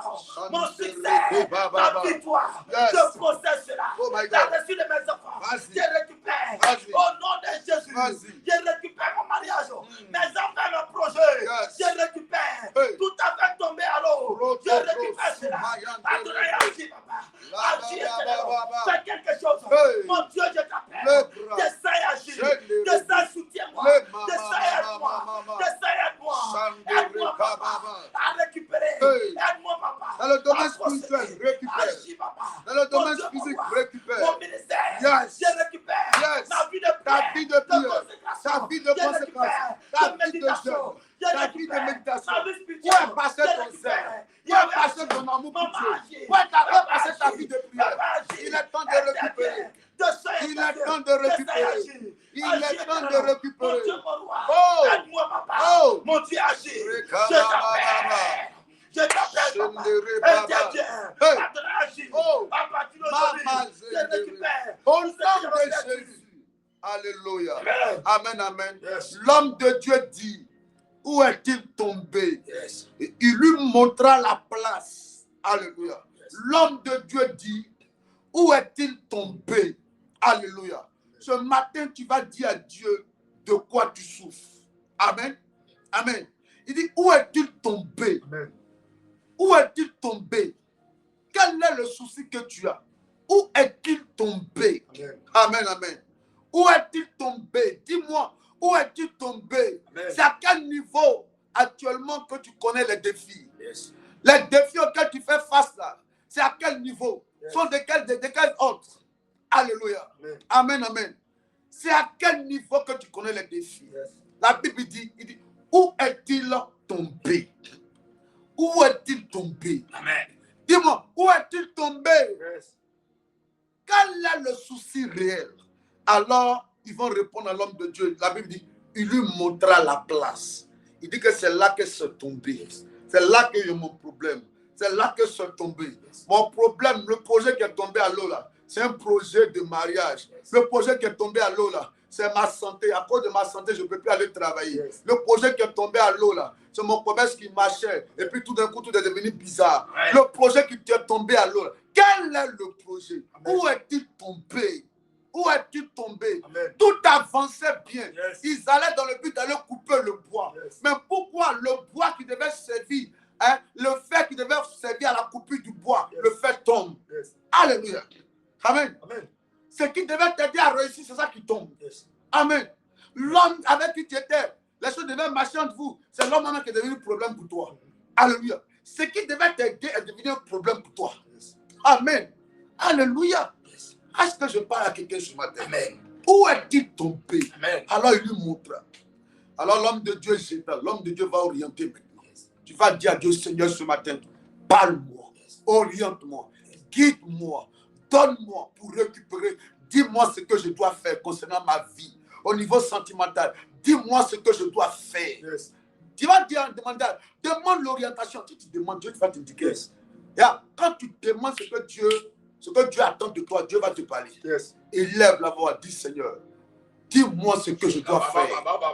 mon succès, ma victoire. Yes. Je possède cela. Oh my God. La réussite de mes enfants. Vas-y. Je récupère. Vas-y. Au nom de Jésus. Vas-y. Je récupère mon mariage, mes enfants, mes projets. Yes. Je récupère. Hey. Tout a fait tomber à l'eau. Roto, Je récupère roto, cela. Sumayande, Adonai, roto. agis, papa. Ba, Agis, ba, ba, Seigneur. ba, ba. Fais quelque chose. Hey. Mon Dieu, je t'appelle. Le bras. Descends, agis. Je le Descends, soutiens-moi. Le ma, Descends, ma, ma, aide-moi. ma, ma. Descends, aide-moi. Sandere, Aide-moi, ba, papa. ba, ba. À récupérer. Hey. Aide-moi, papa. Dans le domaine À procéder. spirituel, récupère. Agis, papa. Dans le domaine Mon Dieu, physique, mon roi. récupère. Mon ministère. Yes. Je récupère. Yes. Ma vie de Ta prière. vie de prière, consécration. ta vie de Je consécration, récupère. ta De vie de méditation. jeûne, Je ta vie de récupère. méditation. Ma vie Où spirituelle. est passé Je ton récupère. zèle? Où est passé ton amour pour Dieu? Où est passé ta vie de prière? Il est temps de récupérer. Il est temps de récupérer. Il est temps de récupérer. Oh! Aide-moi, papa. Oh! Mon Dieu, agis. Je t'appelle. Je t'appelle, papa. Interviens. Hey! Adonai, agis. Oh! À partir Mama, d'aujourd'hui, je récupère. Au Tout nom ce que j'avais de perdu. Jésus. Alléluia. Amen. Amen, amen. Yes. L'homme de Dieu dit, où est-il tombé? Yes. Et il lui montra la place. Alléluia. Yes. L'homme de Dieu dit, où est-il tombé? Alléluia. Ce matin, tu vas dire à Dieu de quoi tu souffres. Amen. Amen. Il dit, où est-il tombé? Amen. Où est-il tombé? Quel est le souci que tu as? Où est-il tombé? Amen. Amen, amen. Où est-il tombé? Dis-moi, où est-il tombé? Amen. C'est à quel niveau actuellement que tu connais les défis? Yes. Les défis auxquels tu fais face là, c'est à quel niveau? Yes. Sont de quel ordre? Alléluia. Amen. Amen, amen. C'est à quel niveau que tu connais les défis? Yes. La Bible dit, il dit, où est-il tombé? Où est-il tombé? Amen. Dis-moi, où est-il tombé? Yes. Quel est le souci réel? Alors, ils vont répondre à l'homme de Dieu. La Bible dit, il lui montra la place. Il dit que c'est là que c'est tombé. C'est là que j'ai mon problème. C'est là que c'est tombé. Mon problème, le projet qui est tombé à l'eau là, c'est un projet de mariage. Le projet qui est tombé à l'eau là, c'est ma santé. À cause de ma santé, je ne peux plus aller travailler. Yes. Le projet qui est tombé à l'eau là, c'est mon commerce qui marchait. Et puis tout d'un coup, tout est devenu bizarre. Ouais. Le projet qui est tombé à l'eau là, quel est le projet? Amen. Où est-il tombé? Où est-il tombé? Amen. Tout avançait bien. Yes. Ils allaient dans le but d'aller couper le bois. Yes. Mais pourquoi le bois qui devait servir, hein, le fer qui devait servir à la coupure du bois, Yes. le fer tombe? Yes. Alléluia. Amen. Amen. Ce qui devait t'aider à réussir, c'est ça qui tombe. Yes. Amen. L'homme avec qui tu étais, les choses devaient marcher entre vous. C'est l'homme maintenant qui est devenu un problème pour toi. Alléluia. Ce qui devait t'aider est devenu un problème pour toi. Yes. Amen. Alléluia. Yes. Est-ce que je parle à quelqu'un ce matin? Amen. Où est-il tombé? Amen. Alors il lui montra. Alors l'homme de Dieu jeta. L'homme de Dieu va orienter maintenant. Yes. Tu vas dire à Dieu, Seigneur, ce matin, parle-moi, Yes. oriente-moi, guide-moi, Donne-moi pour récupérer. Dis-moi ce que je dois faire concernant ma vie. Au niveau sentimental, dis-moi ce que je dois faire. Yes. Tu vas dire, demande l'orientation. Si tu demandes, Dieu va te dire. Yes. Quand tu demandes ce que Dieu attend de toi, Dieu va te parler. Yes. Élève la voix, dis Seigneur, dis-moi ce que je dois faire. Papa,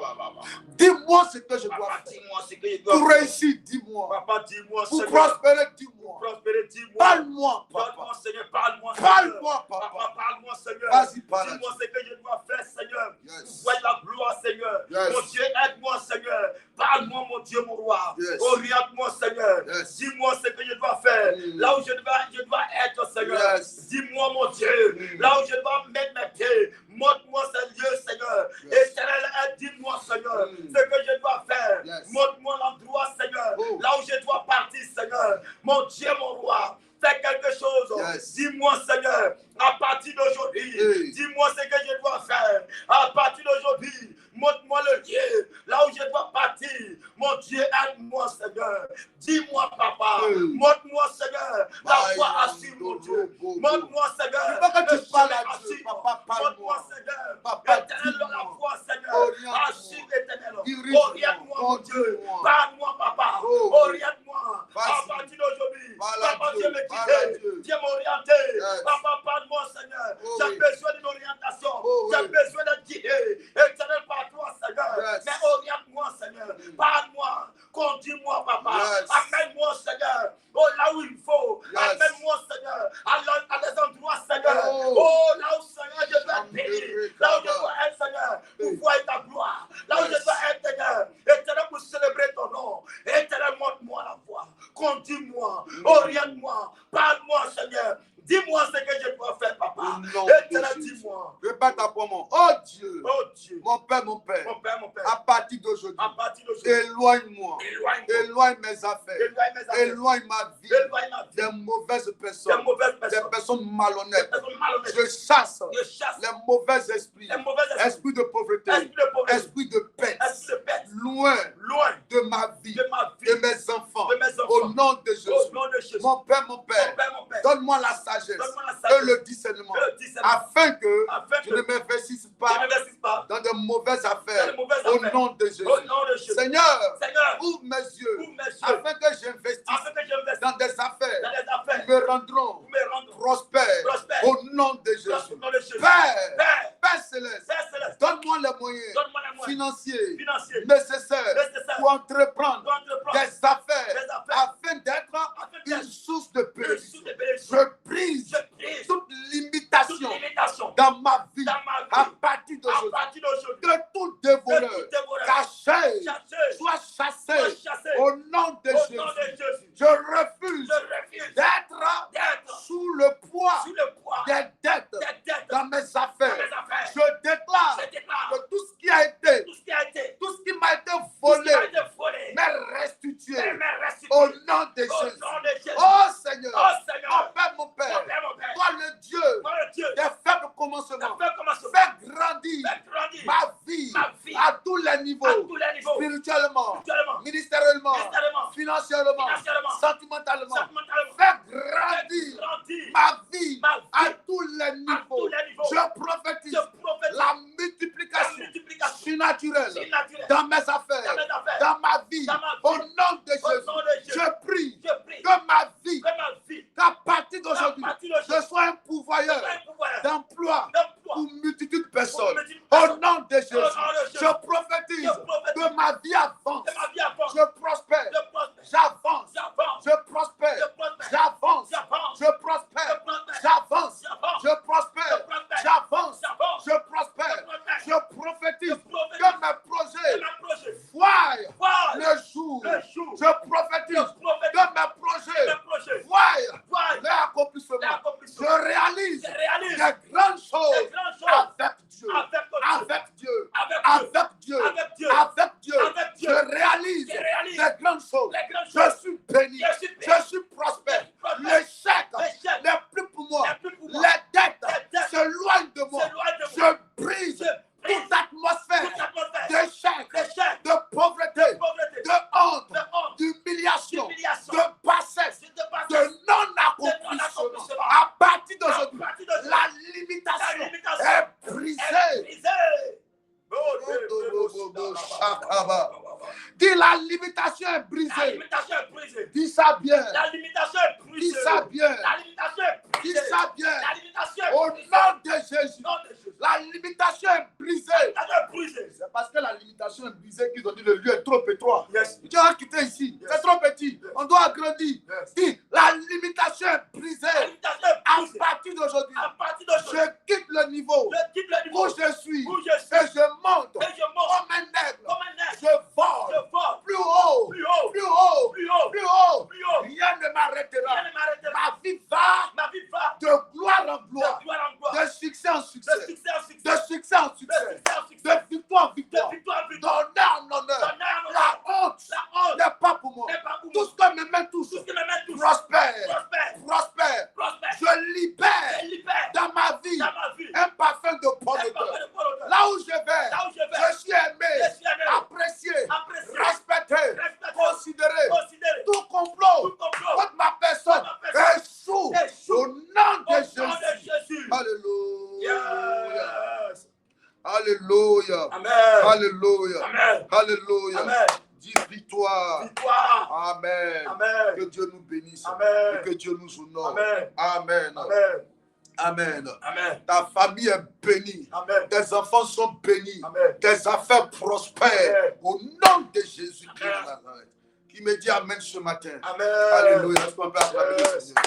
Dis-moi ce que je dois faire. dis-moi ce que je dois Pour faire. réussir, dis-moi. Papa, dis-moi, Pour Seigneur. prospérer, dis-moi. Prospérer, dis-moi. Parle-moi, Parle-moi, papa. Seigneur, parle-moi, Seigneur. Parle-moi, Papa, papa. parle-moi, Seigneur. Vas-y, parle. Dis-moi ce que je dois faire, Seigneur. Yes. Vois la gloire, Seigneur. Yes. Mon Dieu, aide-moi, Seigneur. Parle-moi, mon Dieu, mon roi. Yes. Oriente-moi, Seigneur. Yes. Dis-moi ce que je dois faire. Là où je dois être, Seigneur. Yes. Dis-moi, mon Dieu. Là où je dois mettre mes pieds. Montre-moi ce lieu, Seigneur. Yes. Éternel, aide-moi, Seigneur. Ce que je dois faire. Yes. Montre-moi l'endroit, Seigneur. Oh. Là où je dois partir, Seigneur. Mon Dieu, mon roi. Fais quelque chose. Yes. Dis-moi, Seigneur, à partir d'aujourd'hui, Hey. dis-moi ce que je dois faire. À partir d'aujourd'hui, montre-moi le lieu, là où je dois partir. Mon Dieu, aide-moi, Seigneur. Dis-moi, papa. Hey. Montre-moi, Seigneur, la voie assure, mon Dieu. Montre-moi, Seigneur. Je veux que le tu parles chemin à Dieu. assure. Papa, parle-moi. Montre-moi, Seigneur. Papa, Éternel, dis-moi. la voie, Seigneur. Oriente-moi. Assure, éternel. Dirige-moi. Oriente-moi, mon Dieu. Conduis-moi. Parle-moi, papa. Oh. Oriente-moi. À Vas-y. partir d'aujourd'hui, Parle à papa, Dieu. Dieu me Parle à guide. Dieu. Dieu m'orienter. Yes. Papa, parle-moi, Seigneur. Oh, J'ai oui. besoin d'une orientation. Oh, J'ai oui. besoin d'être guidé. Éternel, par toi, Seigneur. Yes. Mais oriente-moi, Seigneur. Parle-moi. Conduis-moi, papa. Yes. Amène-moi, Seigneur. Oh, là où il faut. Yes. Amène-moi, Seigneur. À des endroits, Seigneur. Oh. Oh, là où, Seigneur, je dois être béni. Là où je dois être, Seigneur, pour voir ta gloire. Là où Yes. je dois être, Seigneur. Éternel, pour célébrer ton nom. Éternel, montre-moi la voie. Conduis-moi. Oriente-moi. Parle-moi, Seigneur. Dis-moi ce que je dois faire, papa. Au nom de Éternel, Jésus. dis-moi. Répète après moi. Oh Dieu, Oh Dieu. mon Père, mon Père, Mon Père, mon Père. à partir d'aujourd'hui, À partir d'aujourd'hui. éloigne-moi. Éloigne-moi. Éloigne mes affaires. Éloigne mes affaires. Éloigne ma vie Éloigne ma vie. des mauvaises Des personnes, mauvaises des personnes. personnes malhonnêtes. Des personnes malhonnêtes. Je chasse Je chasse les mauvais esprits, les mauvais esprits. esprit de pauvreté, Esprit de pauvreté. esprit de paix, Esprit de paix. loin Loin de ma vie, de ma vie. de mes enfants. De mes enfants. Au nom de Jésus. Au nom de Jésus. Mon Père, Mon Père, mon Père. donne-moi la sagesse Donne-moi la sagesse et le discernement, et le discernement, afin que afin je que ne m'investisse je pas ne m'investisse pas dans de mauvaises dans affaires. les mauvaises Au affaires. nom de Jésus. Au nom de Jésus. Seigneur, Seigneur, ouvre mes yeux, ouvre mes yeux, afin que j'investisse afin que j'investisse dans des affaires dans les affaires qui me rendront pour me rendre prospère. prospère. Au nom de Jésus. Au nom de Jésus. Père, Père, Père céleste, Père céleste, donne-moi les moyens donne-moi les moyens financiers financiers nécessaires nécessaires pour entreprendre pour entreprendre des affaires des affaires afin d'être afin une d'être source de une bénédiction. source de bénédiction. Je brise Je prie toute toute limitation limitation dans ma vie dans ma à vie partir à d'aujourd'hui. partir d'aujourd'hui. Que tout Que dévoreur tout dévoreur caché chassé soit chassé soit chassé au nom de au nom de Jésus. Jésus. Je refuse Je refuse d'être d'être sous le poids sous le poids des dettes des dettes dans mes dans affaires. mes affaires. Je déclare Je déclare que tout ce qui a été, tout ce qui a été, tout ce qui m'a été tout ce qui volé, a été volé, m'est restitué m'est restitué au nom de au Jésus. nom de Jésus. Oh Seigneur, Oh Seigneur, mon Père, mon mon Père, Père, mon Père, toi le Dieu toi le Dieu, des faibles t'as commencements, fait commencer, fais grandir fais grandir ma vie ma vie à tous les niveaux, à tous les niveaux, spirituellement, spirituellement, ministériellement, ministériellement, financièrement, financièrement, sentimentalement. sentimentalement, Fais fais grandir grandir ma vie ma vie à tous les à niveaux. tous les niveaux. Je prophétise Je prophétise la la multiplication multiplication surnaturelle surnaturelle dans mes dans affaires, mes affaires, dans ma vie, dans ma vie. au nom de au Jésus. nom de Jésus. Je prie Je prie que ma vie, que ma vie, qu'à partir à d'aujourd'hui, partir d'aujourd'hui, je sois un pourvoyeur un pouvoir d'emploi d'emploi pour multitude de personnes. pour multitude de Au personnes. nom de Jésus, Au nom de Jésus. je prophétise Je prophétise que ma vie avance. que ma vie avance. Je prospère. Je prospère. J'avance. J'avance. Je prospère. Je prospère. J'avance. J'avance. Je prospère. Je prospère. J'avance. J'avance. Je prospère. Je prospère. J'avance. J'avance. Je prospère. Je prospère. Je prophétise Je prophétise que mes projets que ma projet voient voie le jour. le jour. Je prophétise Je prophétise que mes projets mes projets voient voie l'accomplissement. l'accomplissement. Je réalise Je réalise des grandes choses des grandes choses avec Dieu. avec Dieu. Avec Dieu. Avec Dieu. Avec Dieu. Avec Dieu. Je réalise Je réalise des grandes choses. les grandes choses. Je suis béni. Je suis béni. Je suis prospère. Je suis prospère. L'échec L'échec n'est plus pour moi. n'est plus pour moi. Les dettes Les dettes s'éloignent de moi. s'éloignent de moi. Je brise Je brise toute atmosphère toute atmosphère d'échec, d'échec, de pauvreté, de pauvreté, de honte, de honte, d'humiliation, d'humiliation, de bassesse, de bassesse, de non-accomplissement. non-accomplissement. À partir à d'aujourd'hui, partir La limitation est brisée. Dis ça bien. La limitation est brisée. Dis ça bien. La limitation est Au brisée. nom de Jésus. Nom de Jésus. La limitation est brisée. La limitation est brisée. C'est parce que la limitation est brisée qu'ils ont dit le lieu est trop étroit. Yes. Tu vas quitter ici. Yes. C'est trop petit. Yes. On doit agrandir. Yes. Dis, la limitation est brisée. La limitation est À brisée. partir d'aujourd'hui, À partir d'aujourd'hui, je quitte le niveau je quitte le niveau où je suis où je suis. et je monte Et je monte comme un aigle. comme un aigle. Je vole Je vole plus haut, plus haut, plus haut, plus haut, plus haut. plus haut. Rien ne m'arrêtera. Rien ne m'arrêtera. Ma vie va Ma vie va de gloire en de gloire, gloire en gloire, de succès en de succès, succès en de succès, succès en de succès, succès en de succès, victoire en de victoire, victoire en victoire. d'honneur en honneur. D'honneur en La honneur. honte La honte n'est pas pour moi. n'est pas pour Tout moi. ce que mes mains touchent Tout ce qui me met tous. prospère, Prospère. prospère. Prospère. Je libère Je libère dans ma vie dans ma vie un parfum de bonne un odeur. parfum de bonne odeur. Là où je vais, Là où je vais, je suis aimé, je suis aimé, apprécié, apprécié, respecté, respecté, considéré. considéré. Tout complot Tout complot contre ma personne contre ma personne échoue échoue. au nom de Au nom Jésus. de Jésus. Alléluia. Yes. Alléluia. Amen. Alléluia. Amen. Alléluia. Amen. Dis victoire. Victoire. Amen. Amen. Que Dieu nous bénisse. Amen. Et que Dieu nous honore. Amen. Amen. Amen. Amen. Amen. Ta famille est bénie. Amen. Tes enfants sont bénis. Amen. Tes affaires prospèrent. Amen. Au nom de Jésus-Christ. Amen. de Nazareth. Qui me dit Amen ce matin. Amen. Alléluia. Est-ce qu'on peut acclamer le Yes. Seigneur?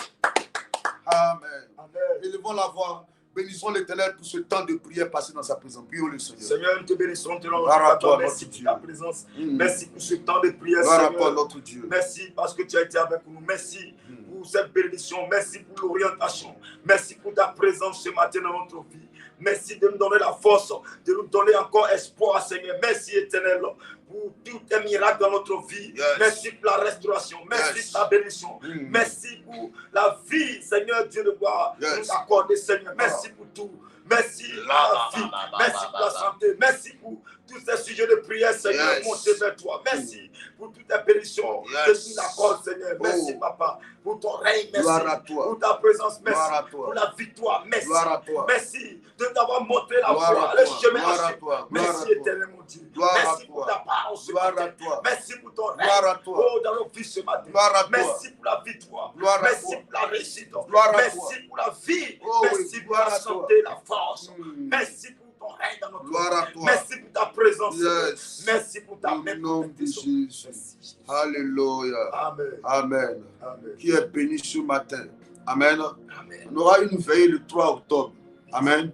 Amen. Amen. Élevons la voix. Bénissons l'Éternel pour ce temps de prière passé dans sa présence. Prions le Seigneur. Seigneur, nous te bénissons, te Gloire à toi, rendons merci notre pour ta Dieu. présence. Mm. Merci pour ce temps de prière, Gloire à toi, Seigneur. notre Dieu. Merci parce que tu as été avec nous. Merci pour cette bénédiction. Merci pour l'orientation. Merci pour ta présence ce matin dans notre vie. Merci de nous donner la force, de nous donner encore espoir, Seigneur. Merci, Éternel, pour tout un miracle dans notre vie. Yes. Merci pour la restauration. Merci Yes. pour la bénédiction. Mm. Merci pour la vie, Seigneur Dieu de gloire. Yes. Nous accorder, Seigneur. Merci pour tout. Merci pour la vie. Merci pour la santé. Merci pour tous ces sujets de prière, Seigneur, Yes. montés vers toi. Merci pour toute ta bénédiction Yes. que tu nous accordes, Seigneur. Merci, Oh. Papa, pour ton règne. Gloire à Merci toi. pour ta présence. Merci Gloire à toi. pour la victoire. Merci. Gloire à toi. Merci de t'avoir montré la Gloire voie, à le toi. chemin Gloire à à suivre. toi. Gloire Merci, à toi. éternel mon Dieu. Gloire à Merci pour toi. ta parole ce Gloire matin. à toi. Merci pour ton Gloire à règne. toi. Oh, dans nos vies ce matin. Gloire à toi. Merci pour la victoire. Gloire à Merci toi. pour la réussite. Gloire à Merci toi. pour la vie. Oh oui, Merci pour gloire la à toi. santé, la force. Mm. Merci pour ton règne dans notre Gloire à vie. toi. Merci pour ta présence. Seigneur. Yes. Merci pour ta Au main nom de protectrice. Jésus. Merci. Alléluia. Amen. Amen. Amen. Qui est béni ce matin. Amen. Amen. On aura une veillée le 3 octobre. Amen. Amen.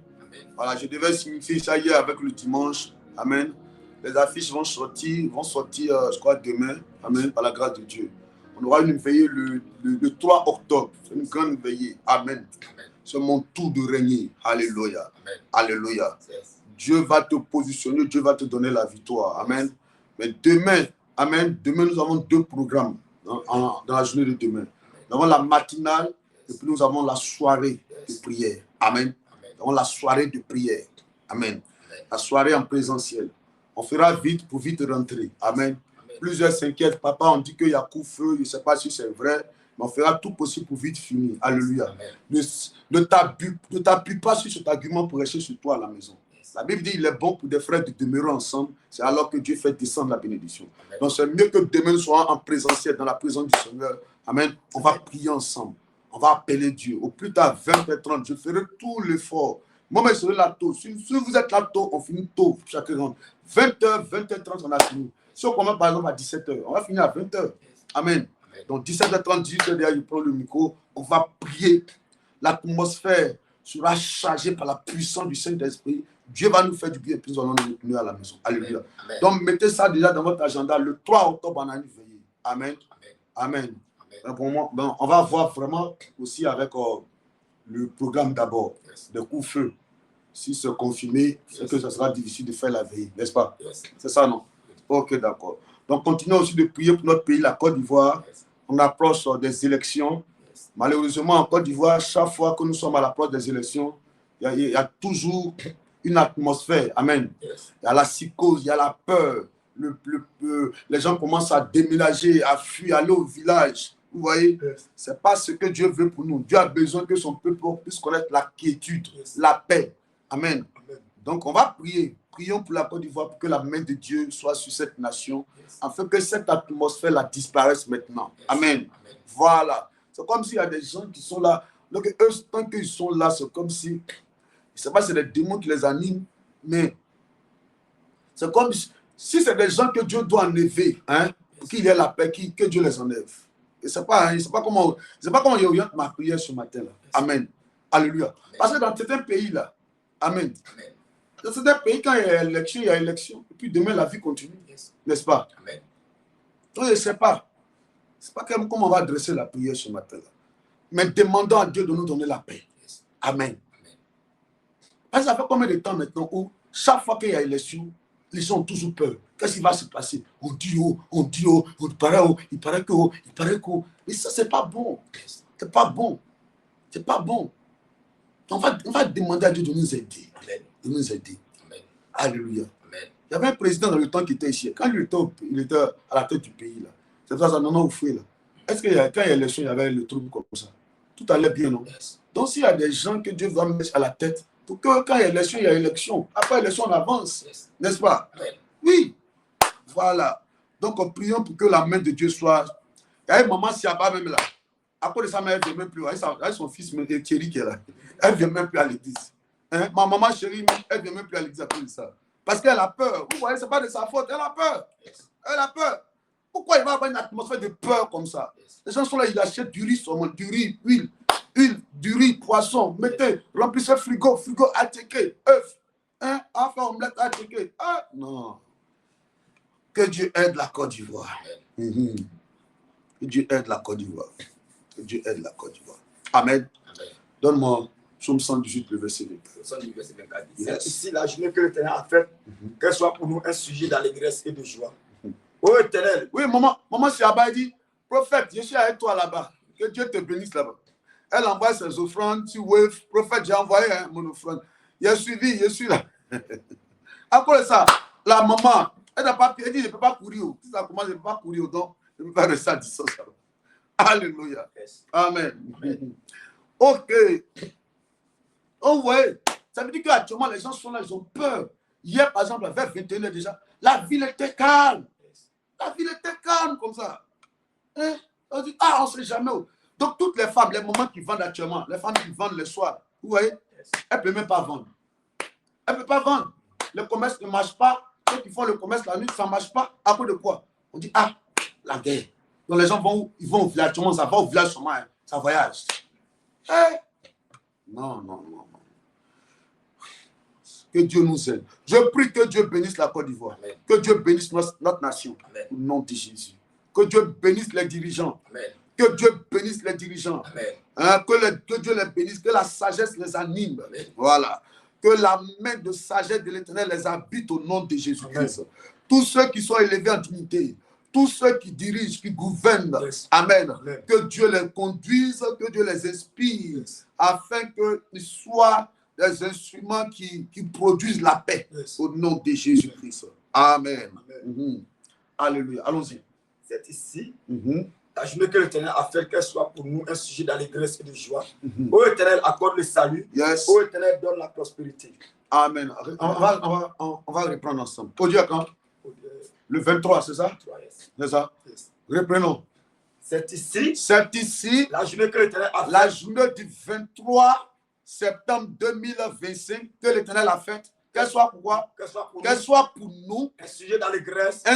Voilà, je devais signifier ça hier avec le dimanche. Amen. Les affiches vont sortir, je crois, demain. Amen. Par la grâce de Dieu. On aura une veillée le 3 octobre. C'est une grande veillée. Amen. Amen. C'est mon tour de régner. Alléluia. Amen. Alléluia. Yes. Dieu va te positionner, Dieu va te donner la victoire. Amen. Mais demain, amen, demain nous avons 2 programmes dans la journée de demain. Nous avons la matinale et puis nous avons la soirée de prière. Amen. Nous avons la soirée de prière. Amen. La soirée en présentiel. On fera vite pour vite rentrer. Amen. Plusieurs s'inquiètent. Papa, on dit qu'il y a coup-feu. Je ne sais pas si c'est vrai. Mais on fera tout possible pour vite finir. Alléluia. Ne t'appuie pas sur cet argument pour rester sur toi à la maison. La Bible dit qu'il est bon pour des frères de demeurer ensemble. C'est alors que Dieu fait descendre la bénédiction. Amen. Donc c'est mieux que demain nous soyons en présentiel dans la présence du Seigneur. Amen. On va prier ensemble. On va appeler Dieu. Au plus tard, 20h30, je ferai tout l'effort. Moi, je serai là tôt. Si vous êtes là tôt, on finit tôt. Chacun rentre. 20h, 20h30, on a fini. Si on commence par exemple à 17h, on va finir à 20h. Amen. Donc 17h30, 18h, derrière, je prends le micro. On va prier. L'atmosphère sera chargée par la puissance du Saint-Esprit. Dieu va nous faire du bien et puis nous allons nous retourner à la maison. Alléluia. Amen. Donc mettez ça déjà dans votre agenda. Le 3 octobre, on a une veillée. Amen. Amen. Amen. Pour moi, ben, on va voir vraiment aussi avec le programme d'abord, de coup-feu. Si c'est confirmé, c'est que ce sera difficile de faire la veille, n'est-ce pas? C'est ça, non? Ok, d'accord. Donc continuons aussi de prier pour notre pays, la Côte d'Ivoire. On approche des élections. Malheureusement, en Côte d'Ivoire, chaque fois que nous sommes à l'approche des élections, il y a toujours une atmosphère. Amen. Il y a la psychose, il y a la peur. Les gens commencent à déménager, à fuir, aller au village. Vous voyez, ce n'est pas ce que Dieu veut pour nous. Dieu a besoin que son peuple puisse connaître la quiétude, la paix. Amen. Donc, on va prier prions pour la Côte d'Ivoire, pour que la main de Dieu soit sur cette nation, afin que cette atmosphère la disparaisse maintenant. Amen. Voilà. C'est comme s'il y a des gens qui sont là. Donc, eux, tant qu'ils sont là, c'est comme si, je ne sais pas si c'est des démons qui les animent, mais c'est comme si c'est des gens que Dieu doit enlever, hein, pour qu'il y ait la paix, que Dieu les enlève. Et c'est pas comment il oriente ma prière ce matin là. Amen. Alléluia. Parce que dans certains pays là, Amen. Dans certains pays, quand il y a élection, il y a élection. Et puis demain, la vie continue. N'est-ce pas? Amen. Donc, je ne sais pas. C'est pas comment on va adresser la prière ce matin là. Mais demandons à Dieu de nous donner la paix. Amen. Parce que ça fait combien de temps maintenant où chaque fois qu'il y a élection, les gens ont toujours peur. Qu'est-ce qui va se passer? On dit oh, il paraît que. Mais ça, c'est pas bon. C'est pas bon. C'est pas bon. On va demander à Dieu de nous aider. Amen. De nous aider. Amen. Alléluia. Amen. Il y avait un président dans le temps qui était ici. Quand il était à la tête du pays, là. C'est ça, ça non, fouet là. Est-ce que quand il y a l'élection, il y avait le trouble comme ça? Tout allait bien, non? Donc, s'il y a des gens que Dieu va mettre à la tête, pour que quand il y a élection, il y a élection. Après l'élection, on avance. N'est-ce pas? Oui. Voilà. Donc, prions pour que la main de Dieu soit. Il y a une maman Siaba même là. À cause de sa mère, elle ne vient même plus. Elle son fils, Thierry, qui est là. Elle ne vient même plus à l'église. Hein? Ma maman chérie, elle ne vient même plus à l'église à cause de ça. Parce qu'elle a peur. Vous voyez, ce n'est pas de sa faute. Elle a peur. Elle a peur. Pourquoi il va y avoir une atmosphère de peur comme ça? Les gens sont là, ils achètent du riz, seulement, du riz, huile, du riz, poisson. Mettez, remplissez le frigo attiqué, œufs. Hein? Enfin, omelette attiqué. Ah, non. Que Dieu aide la Côte d'Ivoire. Que Dieu aide la Côte d'Ivoire. Que Dieu aide la Côte d'Ivoire. Amen. Donne-moi Psaume 118, le verset 24. 118, verset 24. C'est ici la journée que l'Éternel a faite, qu'elle soit pour nous un sujet d'allégresse et de joie. Oh Éternel. Oui, maman Siaba dit, prophète, je suis avec toi là-bas. Que Dieu te bénisse là-bas. Elle envoie ses offrandes, tu wave. Prophète, j'ai envoyé mon offrande. Il a suivi, je suis là. Après ça, la maman, elle n'a pas, elle dit, je ne peux pas courir. Si ça commence, je ne peux pas courir. Donc, je ne peux pas rester à distance. Alléluia. Yes. Amen. Amen. Ok. Oh ouais. Ça veut dire qu'actuellement, les gens sont là, ils ont peur. Hier, par exemple, vers 21h déjà, la ville était calme. La ville était calme comme ça. Hein? On dit, on ne sait jamais où. Donc, toutes les femmes, les moments qui vendent actuellement, les femmes qui vendent le soir, vous voyez, elles ne peuvent même pas vendre. Elles ne peuvent pas vendre. Le commerce ne marche pas. Ceux qui font le commerce la nuit, ça ne marche pas. À cause de quoi? On dit, la guerre. Donc, les gens vont où? Ils vont au village. Ça va au village seulement. Hein. Ça voyage. Non. Que Dieu nous aide. Je prie que Dieu bénisse la Côte d'Ivoire. Que Dieu bénisse notre nation. Amen. Au nom de Jésus. Que Dieu bénisse les dirigeants. Amen. Que Dieu bénisse les dirigeants. Hein, que Dieu les bénisse. Que la sagesse les anime. Amen. Voilà. Que la main de sagesse de l'Éternel les habite au nom de Jésus-Christ. Tous ceux qui sont élevés en dignité. Tous ceux qui dirigent, qui gouvernent. Amen. Amen. Que Dieu les conduise. Que Dieu les inspire. Afin qu'ils soient des instruments qui produisent la paix au nom de Jésus-Christ. Amen. Alléluia. Allons-y. C'est ici la journée que l'Éternel a fait, qu'elle soit pour nous un sujet d'allégresse et de joie. Ô Éternel, accorde le salut. Ô Éternel, donne la prospérité. Amen. On va reprendre ensemble. Au Dieu quand? Le 23, c'est ça? C'est ça? Reprenons. C'est ici la journée que l'Éternel a fait. La journée du 23 septembre 2025 que l'Éternel a fait, qu'elle soit pour quoi? Qu'elle soit pour nous un sujet d'allégresse et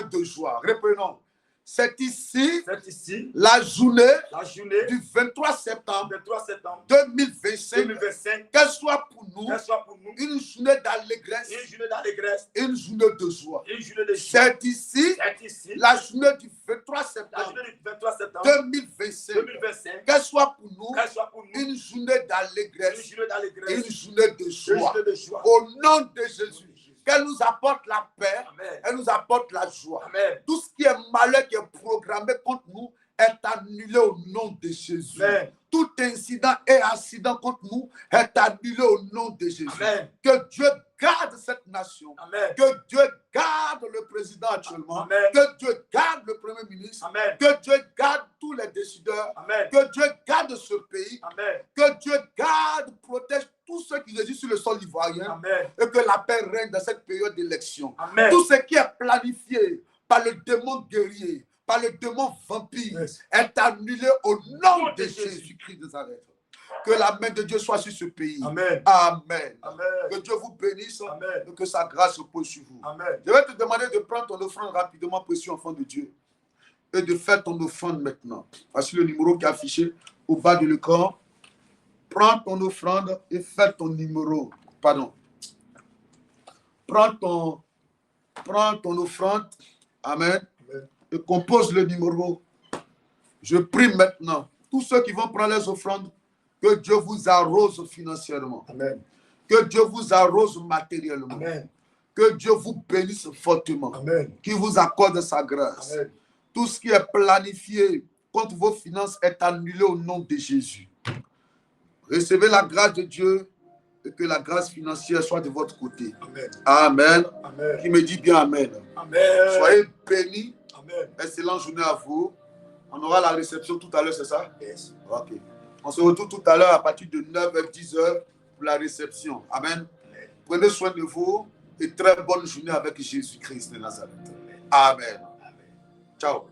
de joie. Reprenons. C'est ici la journée du 23 septembre 2025 qu'elle soit pour nous une journée d'allégresse et une journée de joie. C'est ici la journée du 23 septembre 2025 qu'elle soit pour nous une journée d'allégresse et une journée de joie. Au nom de Jésus. Qu'elle nous apporte la paix, elle nous apporte la joie. Amen. Tout ce qui est malheur qui est programmé contre nous est annulé au nom de Jésus. Amen. Tout incident et accident contre nous est annulé au nom de Jésus. Amen. Que Dieu garde cette nation. Amen. Que Dieu garde le président actuellement. Amen. Que Dieu garde le premier ministre. Amen. Que Dieu garde tous les décideurs. Amen. Que Dieu garde ce pays. Amen. Que Dieu garde, protège tous ceux qui résident sur le sol ivoirien. Amen. Et que la paix règne dans cette période d'élection. Amen. Tout ce qui est planifié par le démon guerrier, par le démon vampire, est annulé au nom de Jésus-Christ de Nazareth. Que la main de Dieu soit sur ce pays. Amen. Amen. Amen. Que Dieu vous bénisse. Amen. Et que sa grâce repose sur vous. Amen. Je vais te demander de prendre ton offrande rapidement, précieux enfant de Dieu. Et de faire ton offrande maintenant. Voici le numéro qui est affiché au bas de l'écran. Prends ton offrande et fais ton numéro. Pardon. Prends ton offrande. Amen. Amen. Et compose le numéro. Je prie maintenant. Tous ceux qui vont prendre les offrandes, que Dieu vous arrose financièrement. Amen. Que Dieu vous arrose matériellement. Amen. Que Dieu vous bénisse fortement. Amen. Qu'il vous accorde sa grâce. Amen. Tout ce qui est planifié contre vos finances est annulé au nom de Jésus. Recevez la grâce de Dieu et que la grâce financière soit de votre côté. Amen. Amen. Amen. Qui me dit bien Amen. Amen. Soyez bénis. Amen. Excellente journée à vous. On aura la réception tout à l'heure, c'est ça? Yes. Ok. On se retrouve tout à l'heure à partir de 9h, 10h pour la réception. Amen. Amen. Prenez soin de vous et très bonne journée avec Jésus-Christ de Nazareth. Amen. Amen. Ciao.